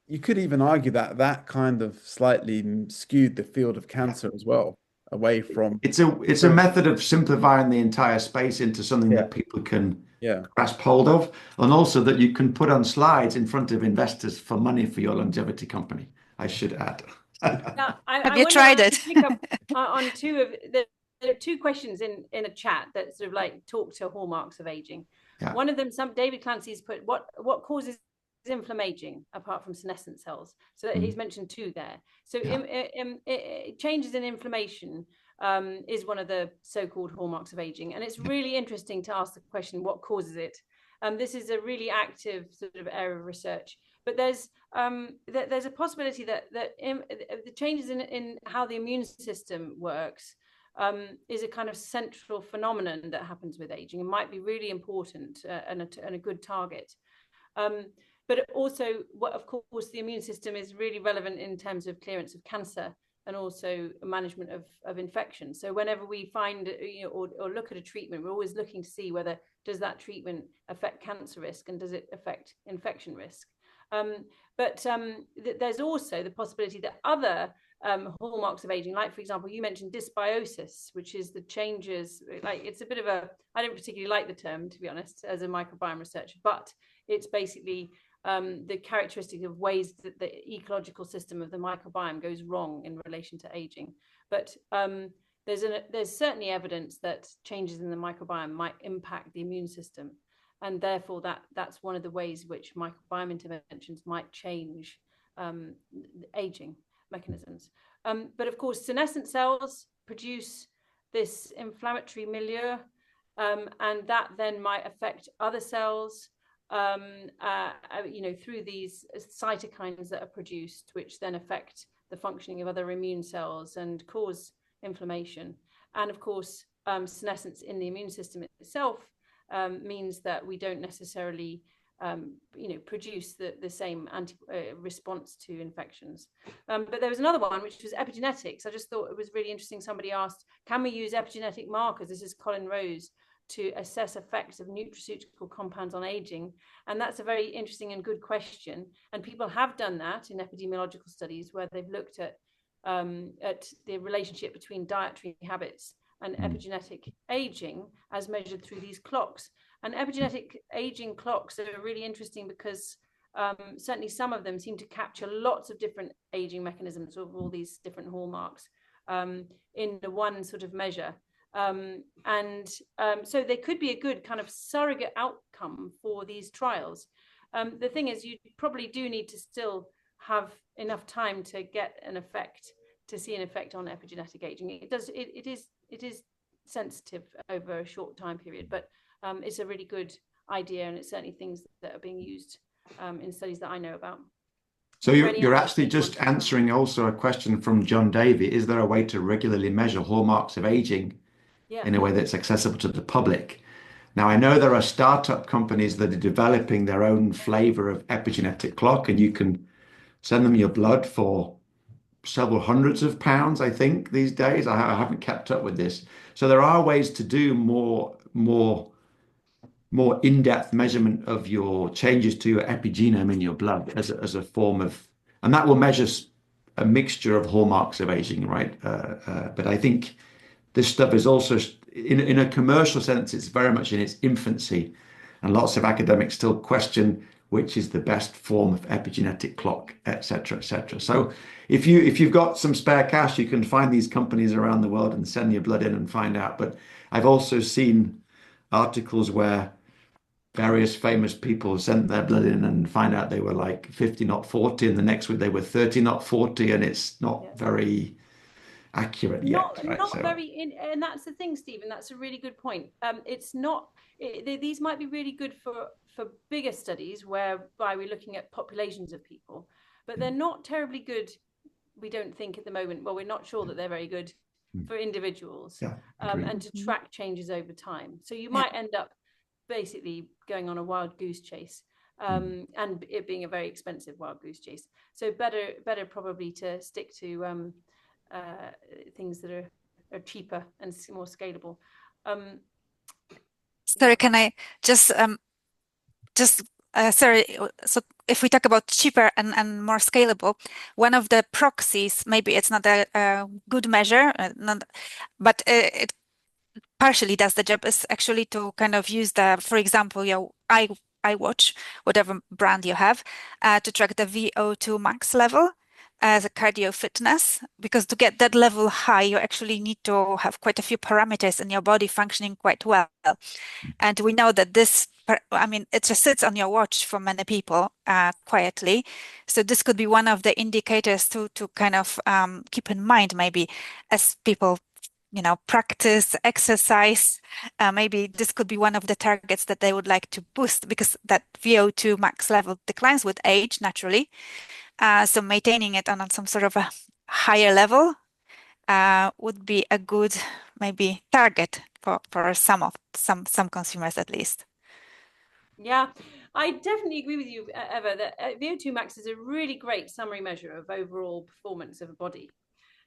you could even argue that that kind of slightly skewed the field of cancer as well, away from. It's a method of simplifying the entire space into something Yeah, that people can yeah, grasp hold of, and also that you can put on slides in front of investors for money for your longevity company, I should add. Now, Have I you wonder tried to it? pick up on two of there are 2 questions in a chat that sort of like talk to hallmarks of aging. Yeah. One of them, David Clancy's put what causes inflammation apart from senescent cells. So that he's mentioned 2 there. So changes in inflammation is one of the so-called hallmarks of aging, and it's really interesting to ask the question, what causes it? This is a really active sort of area of research. But there's a possibility that the changes in how the immune system works is a kind of central phenomenon that happens with aging and might be really important and a good target. But also, of course, the immune system is really relevant in terms of clearance of cancer and also management of infection. So whenever we find, or look at a treatment, we're always looking to see whether does that treatment affect cancer risk and does it affect infection risk. But there's also the possibility that other hallmarks of aging, like, for example, you mentioned dysbiosis, which is the changes, like it's a bit of I don't particularly like the term, to be honest, as a microbiome researcher, but it's basically the characteristic of ways that the ecological system of the microbiome goes wrong in relation to aging. But there's certainly evidence that changes in the microbiome might impact the immune system. And therefore, that's one of the ways which microbiome interventions might change aging mechanisms. But of course, senescent cells produce this inflammatory milieu, and that then might affect other cells, through these cytokines that are produced, which then affect the functioning of other immune cells and cause inflammation. And of course, senescence in the immune system itself means that we don't necessarily produce the same response to infections. But there was another one, which was epigenetics. I just thought it was really interesting. Somebody asked, can we use epigenetic markers? This is Colin Rose, to assess effects of nutraceutical compounds on aging. And that's a very interesting and good question. And people have done that in epidemiological studies where they've looked at the relationship between dietary habits and epigenetic aging as measured through these clocks. And epigenetic aging clocks are really interesting because certainly some of them seem to capture lots of different aging mechanisms of all these different hallmarks in the one sort of measure. So they could be a good kind of surrogate outcome for these trials. The thing is, you probably do need to still have enough time to get an effect, to see an effect on epigenetic aging. It is sensitive over a short time period, but it's a really good idea, and it's certainly things that are being used in studies that I know about. So you're actually just answering also a question from John Davey. Is there a way to regularly measure hallmarks of aging in a way that's accessible to the public? Now, I know there are startup companies that are developing their own flavor of epigenetic clock, and you can send them your blood for several hundreds of pounds, I think, these days. I haven't kept up with this. So there are ways to do more in-depth measurement of your changes to your epigenome in your blood as a form of, and that will measure a mixture of hallmarks of aging, right? But I think this stuff is also, in a commercial sense, it's very much in its infancy, and lots of academics still question which is the best form of epigenetic clock, et cetera, et cetera. So if you've got some spare cash, you can find these companies around the world and send your blood in and find out. But I've also seen articles where various famous people sent their blood in and find out they were like 50, not 40, and the next week they were 30, not 40, and it's not very accurate yet, right? Not very, and that's the thing, Stephen. That's a really good point. It's not. These might be really good for bigger studies whereby we're looking at populations of people, but they're not terribly good. We don't think at the moment. Well, we're not sure that they're very good for individuals, and to track changes over time. So you might end up basically going on a wild goose chase, and it being a very expensive wild goose chase. So better probably to stick to things that are cheaper and more scalable. Sorry, can I just sorry, so if we talk about cheaper and more scalable, one of the proxies, maybe it's not a good measure, but it partially does the job, is actually to kind of use for example, your iWatch, whatever brand you have, to track the VO2 max level as a cardio fitness, because to get that level high, you actually need to have quite a few parameters in your body functioning quite well. And we know that it just sits on your watch for many people quietly. So this could be one of the indicators to kind of keep in mind, maybe as people practice, exercise, maybe this could be one of the targets that they would like to boost, because that VO2 max level declines with age naturally. So maintaining it on some sort of a higher level would be a good maybe target for some consumers at least. Yeah, I definitely agree with you, Eva, that VO2 max is a really great summary measure of overall performance of a body.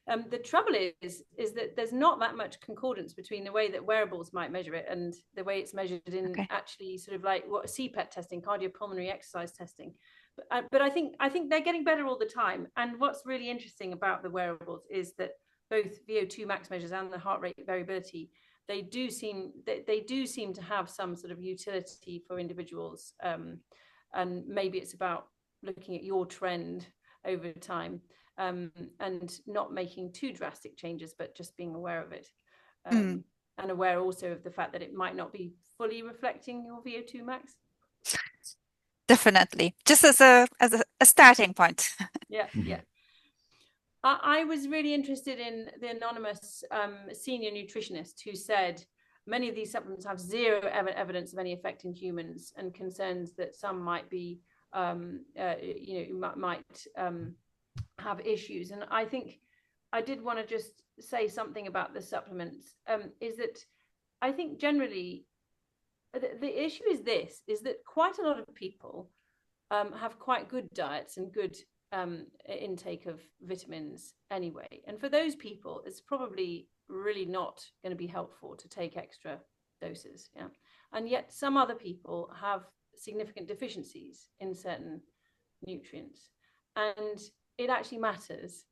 The trouble is that there's not that much concordance between the way that wearables might measure it and the way it's measured in actually sort of like what CPET testing, cardiopulmonary exercise testing. But I think they're getting better all the time. And what's really interesting about the wearables is that both VO2 max measures and the heart rate variability, they do seem to have some sort of utility for individuals. And maybe it's about looking at your trend over time. And not making too drastic changes, but just being aware of it, and aware also of the fact that it might not be fully reflecting your VO2 max. Definitely, just as a starting point. Yeah. I was really interested in the anonymous senior nutritionist who said many of these supplements have zero evidence of any effect in humans, and concerns that some might be, have issues. And I think I did want to just say something about the supplements, is that I think generally the issue is that quite a lot of people have quite good diets and good intake of vitamins anyway. And for those people, it's probably really not going to be helpful to take extra doses. Yeah. And yet some other people have significant deficiencies in certain nutrients. And it actually matters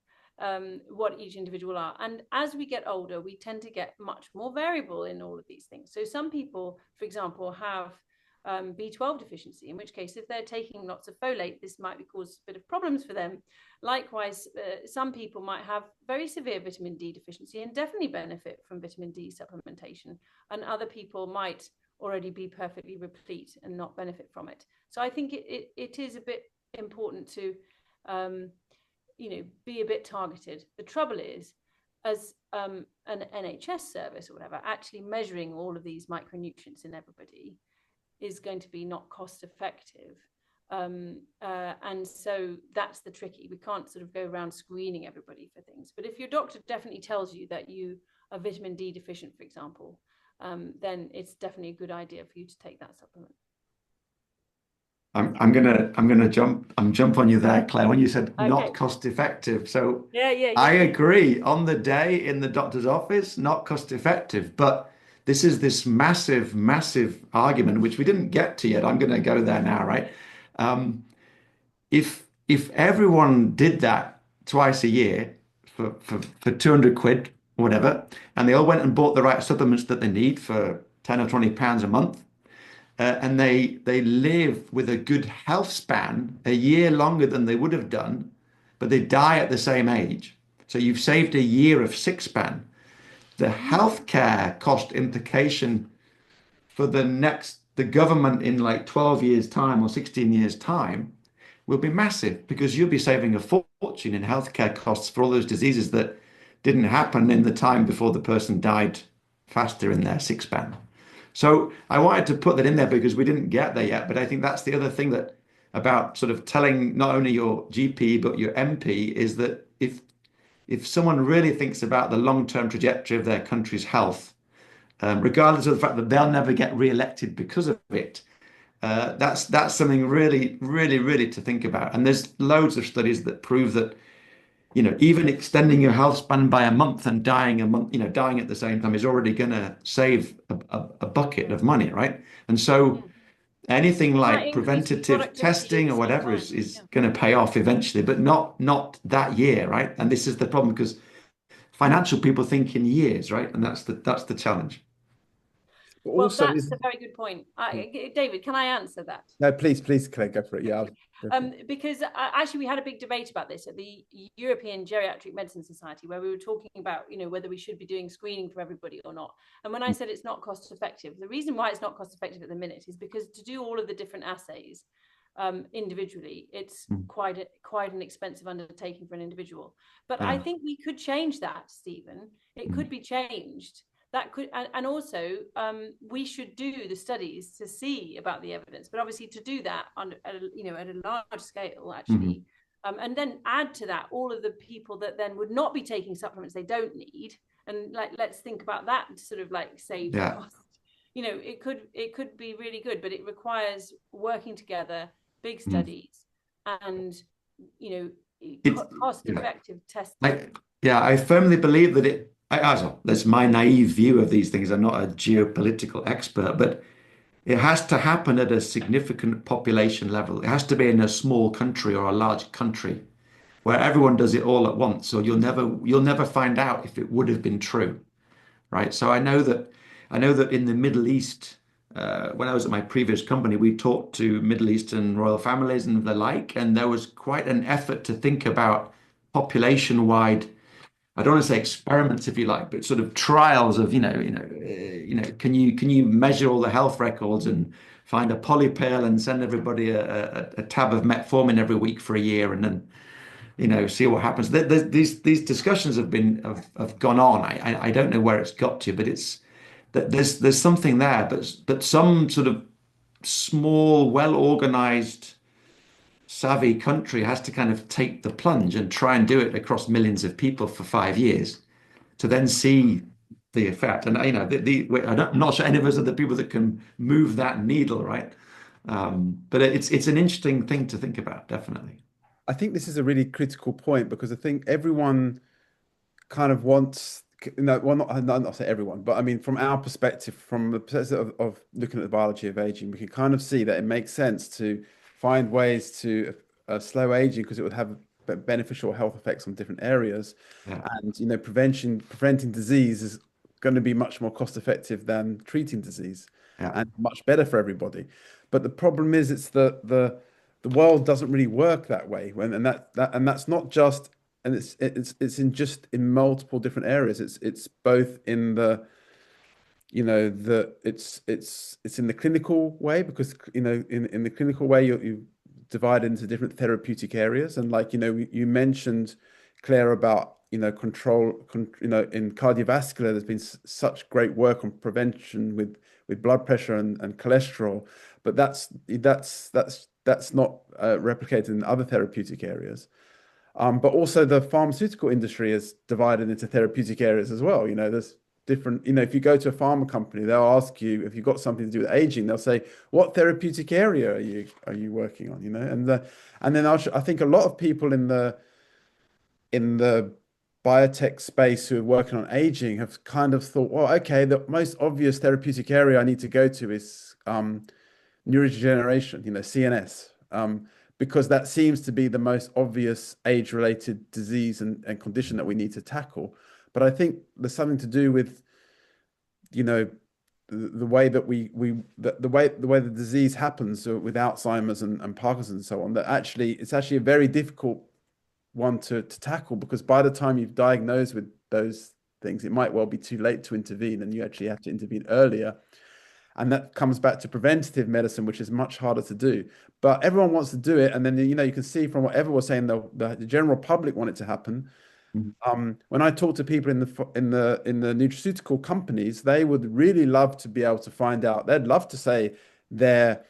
what each individual are. And as we get older, we tend to get much more variable in all of these things. So some people, for example, have B12 deficiency, in which case, if they're taking lots of folate, this might cause a bit of problems for them. Likewise, some people might have very severe vitamin D deficiency and definitely benefit from vitamin D supplementation. And other people might already be perfectly replete and not benefit from it. So I think it is a bit important to be a bit targeted. The trouble is, as an NHS service or whatever, actually measuring all of these micronutrients in everybody is going to be not cost effective. And so that's the tricky. We can't sort of go around screening everybody for things. But if your doctor definitely tells you that you are vitamin D deficient, for example, then it's definitely a good idea for you to take that supplement. I'm gonna jump on you there, Claire, when you said not cost effective. So yeah. I agree. On the day in the doctor's office, not cost effective. But this is this massive argument which we didn't get to yet. I'm going to go there now, right? If everyone did that twice a year for 200 quid or whatever, and they all went and bought the right supplements that they need for 10 or 20 pounds a month. And they live with a good health span a year longer than they would have done, but they die at the same age. So you've saved a year of sick span. The healthcare cost implication for the government in like 12 years' time or 16 years' time will be massive, because you'll be saving a fortune in healthcare costs for all those diseases that didn't happen in the time before the person died faster in their sick span. So I wanted to put that in there because we didn't get there yet. But I think that's the other thing that about sort of telling not only your GP but your MP is that if someone really thinks about the long-term trajectory of their country's health, regardless of the fact that they'll never get re-elected because of it, that's something really, really, really to think about. And there's loads of studies that prove that, even extending your health span by a month and dying a month, dying at the same time is already going to save a bucket of money, right? And so anything like preventative testing or whatever is going to pay off eventually, but not that year, right? And this is the problem, because financial people think in years, right? And that's the challenge. Well, that's a very good point. David, can I answer that? No, please, Claire, go for it. Yeah. Because actually we had a big debate about this at the European Geriatric Medicine Society, where we were talking about, whether we should be doing screening for everybody or not. And when I said it's not cost effective, the reason why it's not cost effective at the minute is because to do all of the different assays individually, it's quite an expensive undertaking for an individual. But I think we could change that, Stephen. It could be changed. That could, and also we should do the studies to see about the evidence, but obviously to do that at a large scale, actually, and then add to that all of the people that then would not be taking supplements they don't need, and let's think about that to sort of save cost. It could be really good, but it requires working together, big studies, and cost-effective testing. I firmly believe that that's my naive view of these things. I'm not a geopolitical expert, but it has to happen at a significant population level. It has to be in a small country or a large country where everyone does it all at once, or you'll never find out if it would have been true, right? So I know that in the Middle East, when I was at my previous company, we talked to Middle Eastern royal families and the like, and there was quite an effort to think about population-wide, I don't want to say experiments, if you like, but sort of trials of, can you measure all the health records and find a polypill and send everybody a tab of metformin every week for a year, and then, see what happens. These discussions have gone on. I don't know where it's got to, but there's something there, but some sort of small, well-organized, savvy country has to kind of take the plunge and try and do it across millions of people for 5 years to then see the effect. And I'm not sure any of us are the people that can move that needle, right? But it's an interesting thing to think about, definitely. I think this is a really critical point, because I think everyone kind of wants, well, not say everyone, but I mean, from our perspective, from the perspective of looking at the biology of aging, we can kind of see that it makes sense to find ways to slow aging, because it would have beneficial health effects on different areas. And preventing disease is going to be much more cost effective than treating disease, and much better for everybody. But the problem is, it's the world doesn't really work that way, and that's not just, and it's in multiple different areas. It's both in the it's in the clinical way, because in the clinical way you divide into different therapeutic areas, and you mentioned, Claire, about control in cardiovascular. There's been such great work on prevention with blood pressure and cholesterol, but that's not replicated in other therapeutic areas. But also the pharmaceutical industry is divided into therapeutic areas as well. There's different, if you go to a pharma company, they'll ask you, if you've got something to do with aging, they'll say, what therapeutic area are you working on? And then I think a lot of people in the biotech space who are working on aging have kind of thought, well, okay, the most obvious therapeutic area I need to go to is neurodegeneration, CNS. because that seems to be the most obvious age-related disease and condition that we need to tackle. But I think there's something to do with, you know, the way that the way the disease happens with Alzheimer's and Parkinson's and so on, that actually it's actually a very difficult one to tackle, because by the time you've diagnosed with those things, it might well be too late to intervene, and you actually have to intervene earlier. And that comes back to preventative medicine, which is much harder to do. But everyone wants to do it. And then, you know, you can see from what Ewa was saying, the general public want it to happen. When I talk to people in the nutraceutical companies, they would really love to be able to find out. They'd love to say their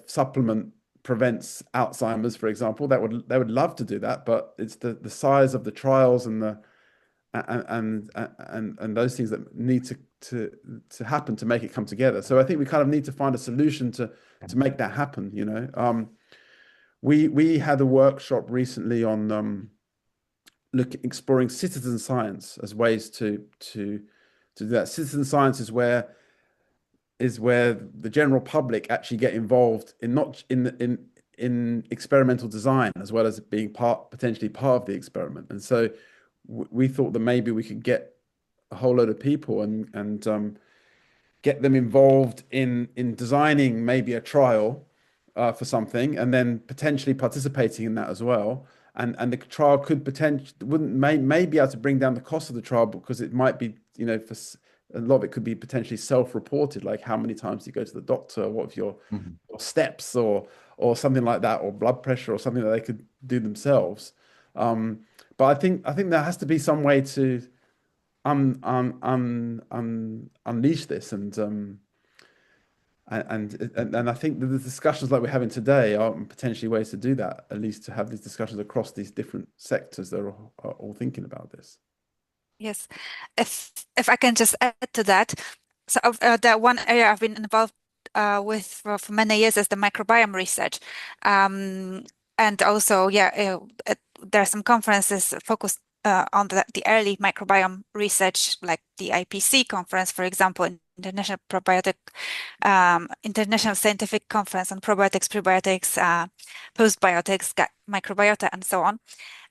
supplement prevents Alzheimer's, for example. They would love to do that, but it's the size of the trials and those things that need to happen to make it come together. So I think we kind of need to find a solution to make that happen. You know, we had a workshop recently on exploring citizen science as ways to do that. Citizen science is where the general public actually get involved in not in experimental design, as well as being potentially part of the experiment. And so we thought that maybe we could get a whole load of people and get them involved in designing maybe a trial for something, and then potentially participating in that as well. And the trial could may be able to bring down the cost of the trial, because it might be, you know, for a lot of it could be potentially self-reported, like how many times you go to the doctor, what of your steps or something like that, or blood pressure or something that they could do themselves. But I think there has to be some way to unleash this, and I think that the discussions like we're having today are potentially ways to do that, at least to have these discussions across these different sectors that are all thinking about this. Yes, if I can just add to that, so the one area I've been involved with for many years is the microbiome research, and also there are some conferences focused on the early microbiome research, like the IPC conference, for example, International Scientific Conference on Probiotics, Prebiotics, Postbiotics, Gut Microbiota, and so on.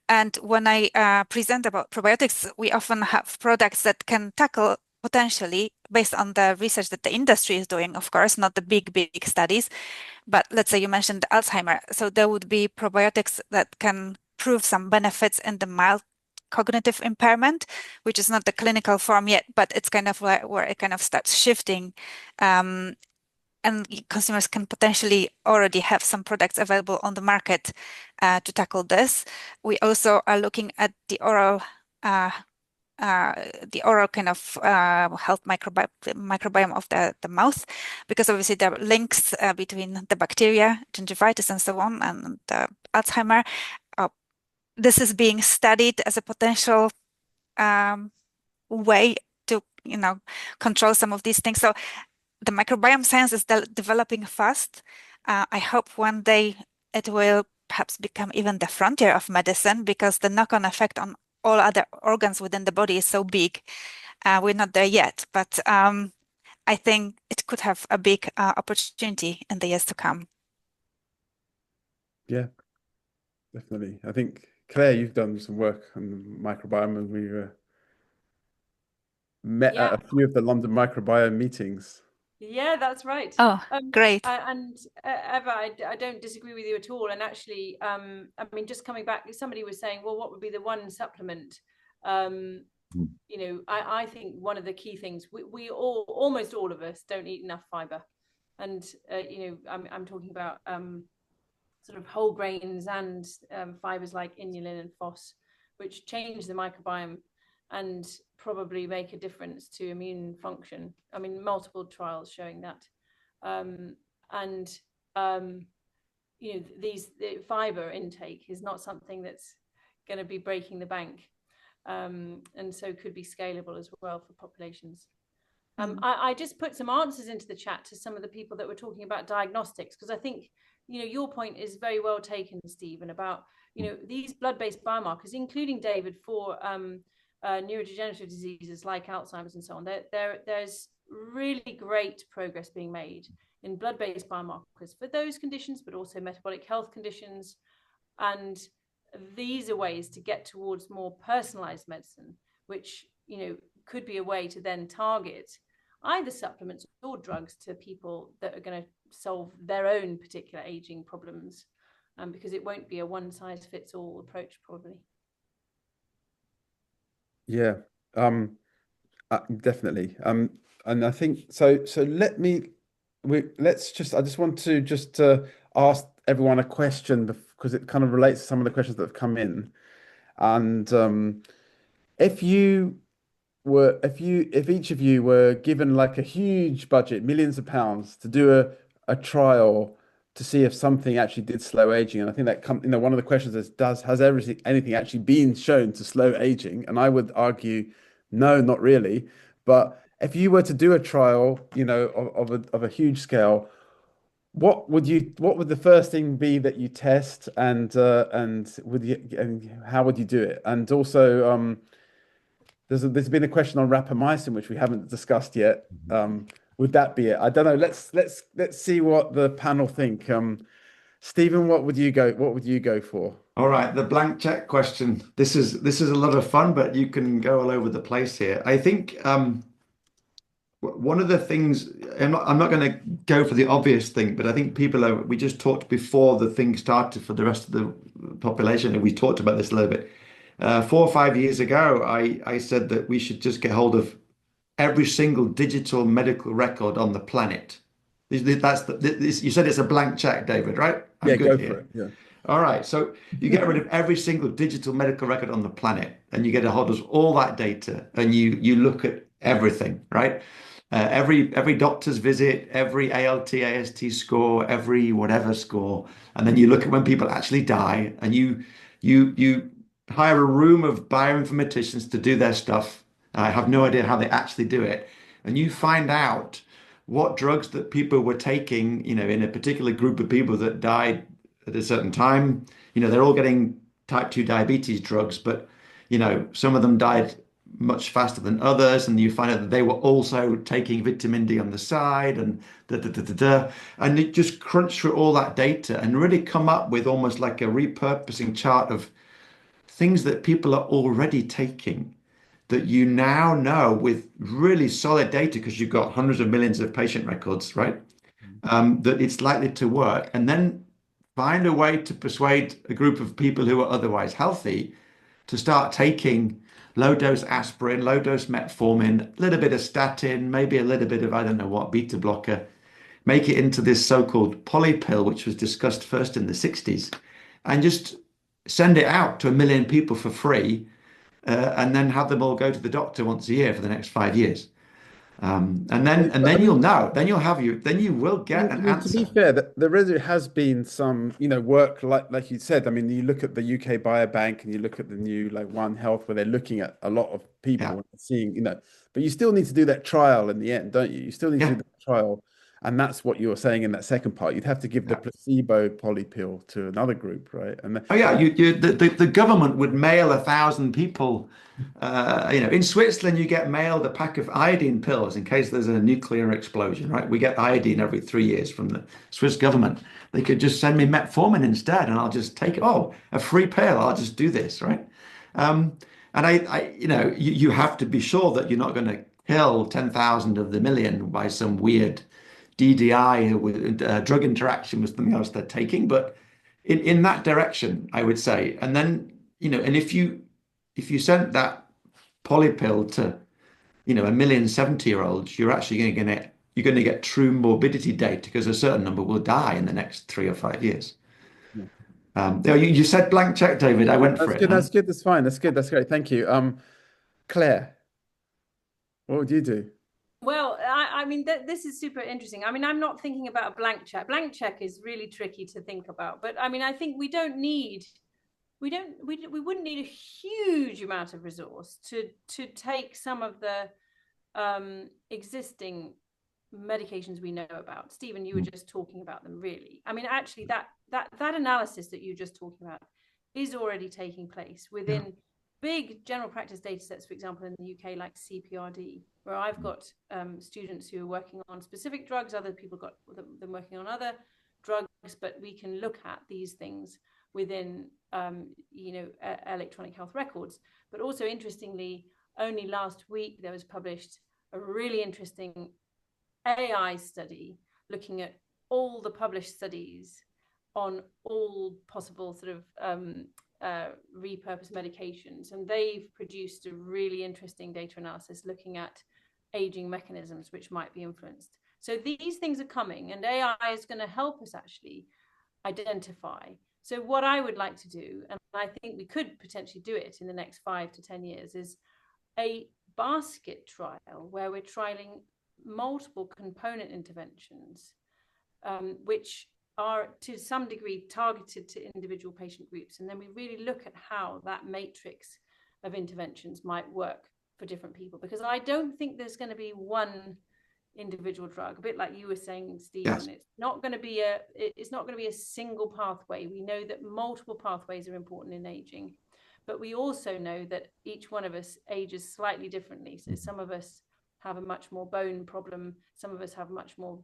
And when I present about probiotics, we often have products that can tackle potentially, based on the research that the industry is doing, of course, not the big studies, but let's say you mentioned Alzheimer. So there would be probiotics that can prove some benefits in the mild cognitive impairment, which is not the clinical form yet, but it's kind of where it kind of starts shifting. And consumers can potentially already have some products available on the market to tackle this. We also are looking at the oral kind of health microbiome of the mouth, because obviously there are links between the bacteria, gingivitis, and so on, and Alzheimer. This is being studied as a potential way to, you know, control some of these things. So the microbiome science is developing fast. I hope one day it will perhaps become even the frontier of medicine, because the knock-on effect on all other organs within the body is so big. We're not there yet, but I think it could have a big opportunity in the years to come. Yeah, definitely. I think, Claire, you've done some work on the microbiome, and we met at a few of the London microbiome meetings. Yeah, that's right. Oh, great. And Ewa, I don't disagree with you at all. And actually, I mean, just coming back, somebody was saying, well, what would be the one supplement? You know, I think one of the key things, we all, almost all of us, don't eat enough fiber. And, you know, I'm talking about sort of whole grains and fibers like inulin and phos, which change the microbiome and probably make a difference to immune function. I mean, multiple trials showing that. You know, the fiber intake is not something that's going to be breaking the bank, and so could be scalable as well for populations. I just put some answers into the chat to some of the people that were talking about diagnostics, because I think, you know, your point is very well taken, Stephen, about, you know, these blood-based biomarkers, including, David, for neurodegenerative diseases like Alzheimer's and so on. There's really great progress being made in blood-based biomarkers for those conditions, but also metabolic health conditions. And these are ways to get towards more personalized medicine, which, you know, could be a way to then target either supplements or drugs to people that are going to solve their own particular aging problems, because it won't be a one-size-fits-all approach, probably. Yeah, definitely. And I think so. So let's I just want to ask everyone a question because it kind of relates to some of the questions that have come in. And if you if each of you were given like a huge budget, millions of pounds to do a trial to see if something actually did slow aging, and I think that one of the questions is, has anything actually been shown to slow aging? And I would argue, no, not really. But if you were to do a trial, of a huge scale, what would the first thing be that you test, and how would you do it? And also, there's been a question on rapamycin which we haven't discussed yet. Would that be it? I don't know. Let's see what the panel think. Stephen, what would you go for? All right, the blank check question. This is a lot of fun, but you can go all over the place here. I think one of the things, I'm not going to go for the obvious thing, but I think we just talked before the thing started for the rest of the population, and we talked about this a little bit. 4 or 5 years ago, I said that we should just get hold of every single digital medical record on the planet. You said it's a blank check, David, right? Yeah, go for it. Yeah. All right. So you get rid of every single digital medical record on the planet, and you get a hold of all that data, and you look at everything, right? Every doctor's visit, every ALT, AST score, every whatever score, and then you look at when people actually die, and you hire a room of bioinformaticians to do their stuff. I have no idea how they actually do it, and you find out what drugs that people were taking, in a particular group of people that died at a certain time. They're all getting type 2 diabetes drugs, but some of them died much faster than others, and you find out that they were also taking vitamin D on the side, and and you just crunch through all that data and really come up with almost like a repurposing chart of things that people are already taking that you now know with really solid data, because you've got hundreds of millions of patient records, right? That it's likely to work, and then find a way to persuade a group of people who are otherwise healthy to start taking low dose aspirin, low dose metformin, a little bit of statin, maybe a little bit of, I don't know what, beta blocker, make it into this so-called poly pill, which was discussed first in the 60s, and just send it out to 1 million people for free, and then have them all go to the doctor once a year for the next 5 years. And then you'll know. Then you will get an answer. To be fair, there has been some, work like you said. I mean, you look at the UK Biobank and you look at the new One Health, where they're looking at a lot of people and seeing, but you still need to do that trial in the end, don't you? You still need to do the trial, and that's what you were saying in that second part. You'd have to give the placebo poly pill to another group, right? And the government would mail 1,000 people. In Switzerland, you get mailed a pack of iodine pills in case there's a nuclear explosion, right? We get iodine every 3 years from the Swiss government. They could just send me metformin instead, and I'll just take it. Oh, a free pill. I'll just do this, right? And you have to be sure that you're not going to kill 10,000 of the million by some weird DDI with drug interaction with something else they're taking, but in that direction, I would say. And then, and if you sent that poly pill to, 1 million 70-year-olds, you're actually going to get true morbidity data, because a certain number will die in the next 3 or 5 years. You said blank check, David. I went for it. That's good. That's fine. That's good. That's great. Thank you. Claire, what would you do? Well, I mean, this is super interesting. I mean, I'm not thinking about a blank check. Blank check is really tricky to think about. But I mean, I think we wouldn't need a huge amount of resource to take some of the existing medications we know about. Stephen, you were just talking about them, really. I mean, actually, that analysis that you're just talking about is already taking place within big general practice data sets, for example, in the UK, like CPRD, where I've got students who are working on specific drugs, other people got them working on other drugs, but we can look at these things within, electronic health records. But also, interestingly, only last week there was published a really interesting AI study looking at all the published studies on all possible sort of repurposed medications, and they've produced a really interesting data analysis looking at aging mechanisms which might be influenced. So these things are coming, and AI is going to help us actually identify. So what I would like to do, and I think we could potentially do it in the next 5 to 10 years, is a basket trial where we're trialing multiple component interventions, which are to some degree targeted to individual patient groups. And then we really look at how that matrix of interventions might work for different people, because I don't think there's going to be one individual drug, a bit like you were saying, Stephen. Yes. It's not going to be a single pathway. We know that multiple pathways are important in aging, but we also know that each one of us ages slightly differently. So some of us have a much more bone problem, some of us have much more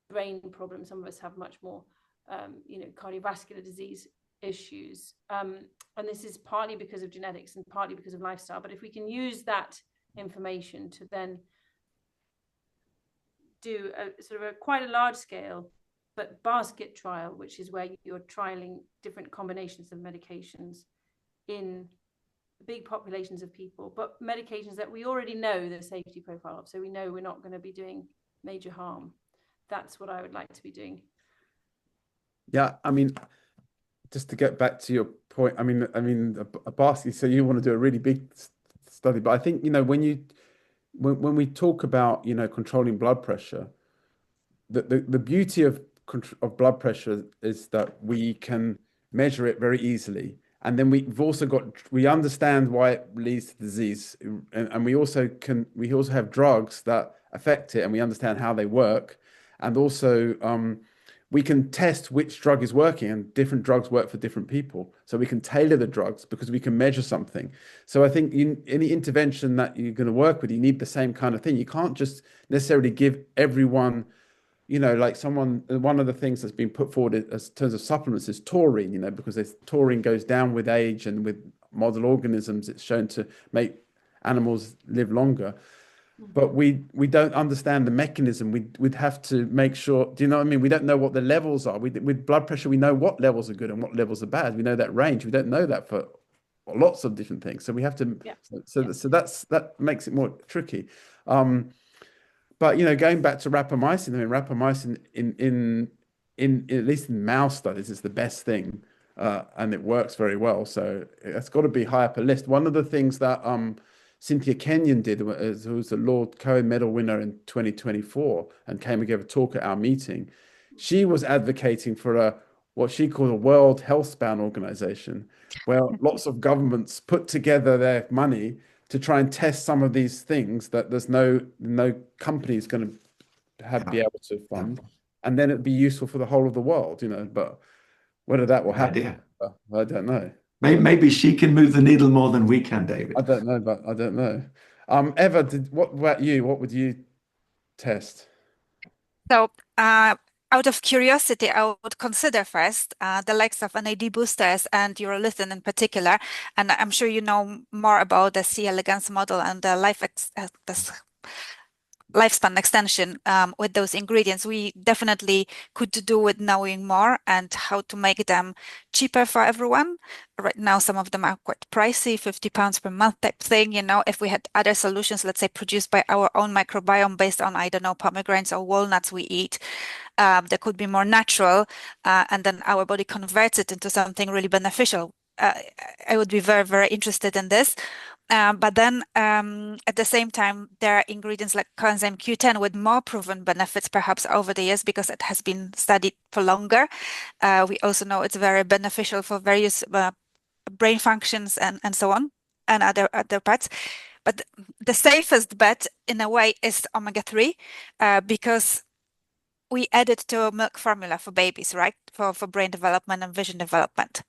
brain problems, some of us have much more cardiovascular disease issues, and this is partly because of genetics and partly because of lifestyle. But if we can use that information to then do a sort of quite a large scale but basket trial, which is where you're trialing different combinations of medications in big populations of people, but medications that we already know the safety profile of, so we know we're not going to be doing major harm. That's what I would like to be doing. Yeah, I mean, just to get back to your point, I mean, a basket. So you want to do a really big study, but I think when we talk about controlling blood pressure, the beauty of blood pressure is that we can measure it very easily, and then we understand why it leads to disease, and we also have drugs that affect it, and we understand how they work, and also we can test which drug is working, and different drugs work for different people. So we can tailor the drugs because we can measure something. So I think any intervention that you're going to work with, you need the same kind of thing. You can't just necessarily give everyone, like one of the things that's been put forward as terms of supplements is taurine, because taurine goes down with age, and with model organisms, it's shown to make animals live longer. But we don't understand the mechanism. We'd have to make sure, do you know what I mean? We don't know what the levels are. With blood pressure, we know what levels are good and what levels are bad. We know that range. We don't know that for lots of different things. So we have to, so that makes it more tricky. But going back to rapamycin, rapamycin in at least in mouse studies is the best thing, and it works very well. So it's got to be high up a list. One of the things that Cynthia Kenyon did, who was a Lord Cohen Medal winner in 2024 and came and gave a talk at our meeting. She was advocating for what she called a World Health Span organization, where lots of governments put together their money to try and test some of these things that there's no company is going to be able to fund, and then it'd be useful for the whole of the world, But whether that will happen, I don't know. Maybe she can move the needle more than we can, David. I don't know, but I don't know. Eva, what about you? What would you test? So, out of curiosity, I would consider first the likes of NAD boosters and urolithin in particular. And I'm sure you know more about the C. elegans model and the lifespan extension with those ingredients. We definitely could do with knowing more and how to make them cheaper for everyone. Right now, some of them are quite pricey, £50 per month type thing. If we had other solutions, let's say produced by our own microbiome based on, I don't know, pomegranates or walnuts we eat, that could be more natural, and then our body converts it into something really beneficial. I would be very, very interested in this. But then at the same time, there are ingredients like coenzyme Q10 with more proven benefits perhaps over the years because it has been studied for longer. We also know it's very beneficial for various brain functions and so on, and other parts. But the safest bet in a way is omega-3 because we added to milk formula for babies, right? For brain development and vision development.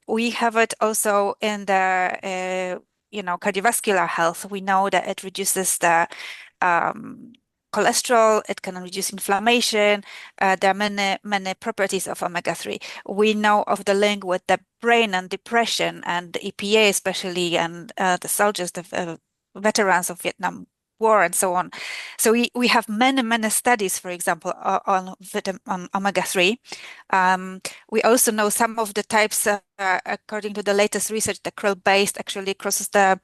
We have it also in the cardiovascular health. We know that it reduces the cholesterol, it can reduce inflammation. There are many properties of omega-3. We know of the link with the brain and depression, and the EPA especially, and the soldiers, the veterans of Vietnam War and so on. So we have many studies, for example, on omega-3. We also know some of the types, according to the latest research, the krill-based actually crosses the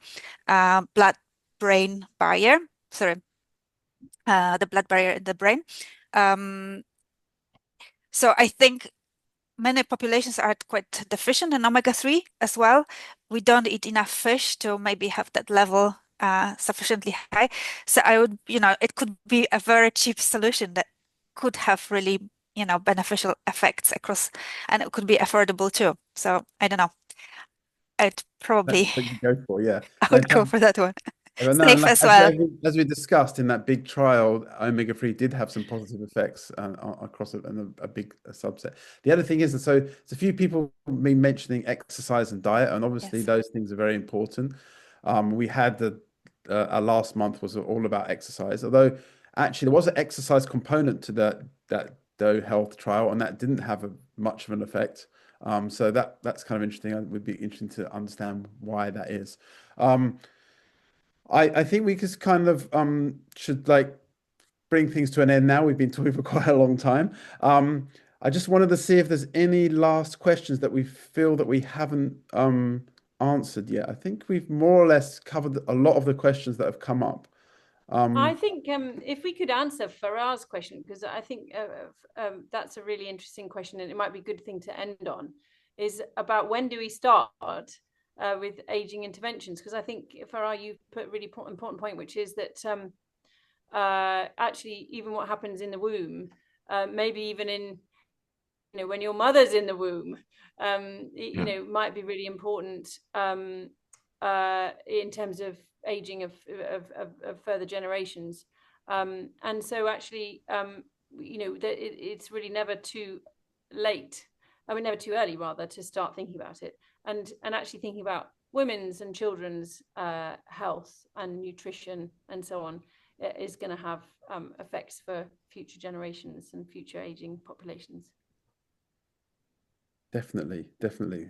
blood-brain barrier. Sorry, the blood barrier in the brain. So I think many populations are quite deficient in omega-3 as well. We don't eat enough fish to maybe have that level sufficiently high. So I would, it could be a very cheap solution that could have really, beneficial effects across, and it could be affordable too. So I don't know. I'd probably, That's what you go for, yeah. I would go for that one. No, Safe like, as well. as we discussed in that big trial, omega-3 did have some positive effects across a big subset. The other thing is, and so there's a few people been mentioning exercise and diet, and obviously Yes. those things are very important. We had our last month was all about exercise, although actually there was an exercise component to that Doe Health trial, and that didn't have much of an effect. So that's kind of interesting. It would be interesting to understand why that is. I think we just kind of should like bring things to an end now. We've been talking for quite a long time. I just wanted to see if there's any last questions that we feel that we haven't answered yet. I think we've more or less covered a lot of the questions that have come up. I think if we could answer Farah's question, because I think that's a really interesting question, and it might be a good thing to end on, is about when do we start with aging interventions? Because I think, Farah, you put a really important point, which is that actually even what happens in the womb, maybe even in, when your mother's in the womb, might be really important in terms of aging of further generations. And so actually, it's really never too late. I mean, never too early, rather, to start thinking about it, and actually thinking about women's and children's health and nutrition and so on is going to have effects for future generations and future aging populations. Definitely. That's a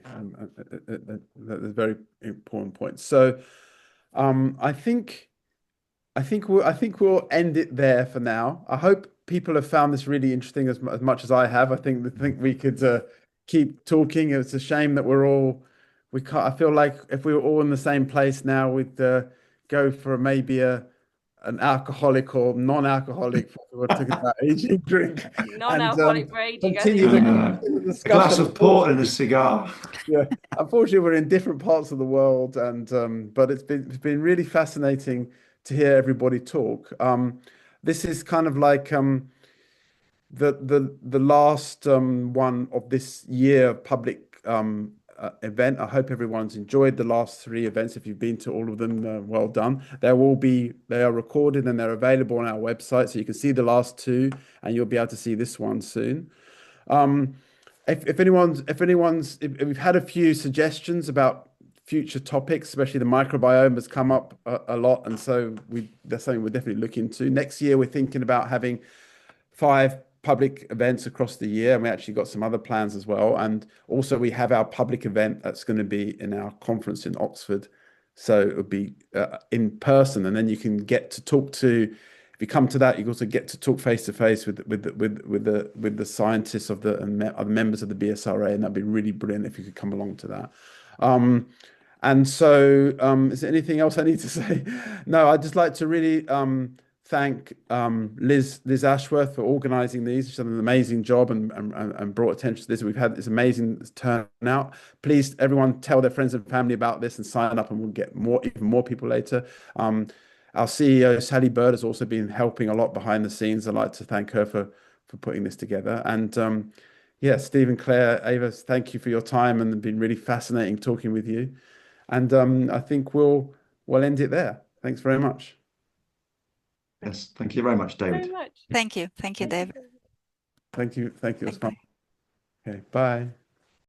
very important point. So I think we'll end it there for now. I hope people have found this really interesting as much as I have. I think we could keep talking. It's a shame that we can't. I feel like if we were all in the same place now, we'd go for maybe an alcoholic or non-alcoholic for what we're talking about aging drink. Non-alcoholic for aging, continue I think. the A discussion. glass of port and a cigar. Yeah, unfortunately, we're in different parts of the world, and but it's been really fascinating to hear everybody talk. This is kind of like the last one of this year public event. I hope everyone's enjoyed the last 3 events. If you've been to all of them, well done. They are recorded and they're available on our website, so you can see the last 2, and you'll be able to see this one soon. If we've had a few suggestions about future topics, especially the microbiome has come up a lot, and so that's something we're definitely looking into. Next year, we're thinking about having 5 public events across the year, and we actually got some other plans as well. And also, we have our public event that's going to be in our conference in Oxford, so it'll be in person, and then you can get to talk to. If you come to that, you also get to talk face to face with the scientists of the members of the BSRA, and that'd be really brilliant if you could come along to that. And so, is there anything else I need to say? No, I'd just like to really thank Liz Ashworth for organising these. She's done an amazing job and brought attention to this. We've had this amazing turnout. Please, everyone, tell their friends and family about this and sign up, and we'll get even more people later. Our CEO, Sally Bird, has also been helping a lot behind the scenes. I'd like to thank her for putting this together. And yeah, Stephen, Claire, Ava, thank you for your time, and it's been really fascinating talking with you. And I think we'll end it there. Thanks very much. Yes, thank you very much, David. Very much. Thank you, David. Thank you. It was fun. Bye. Okay, bye.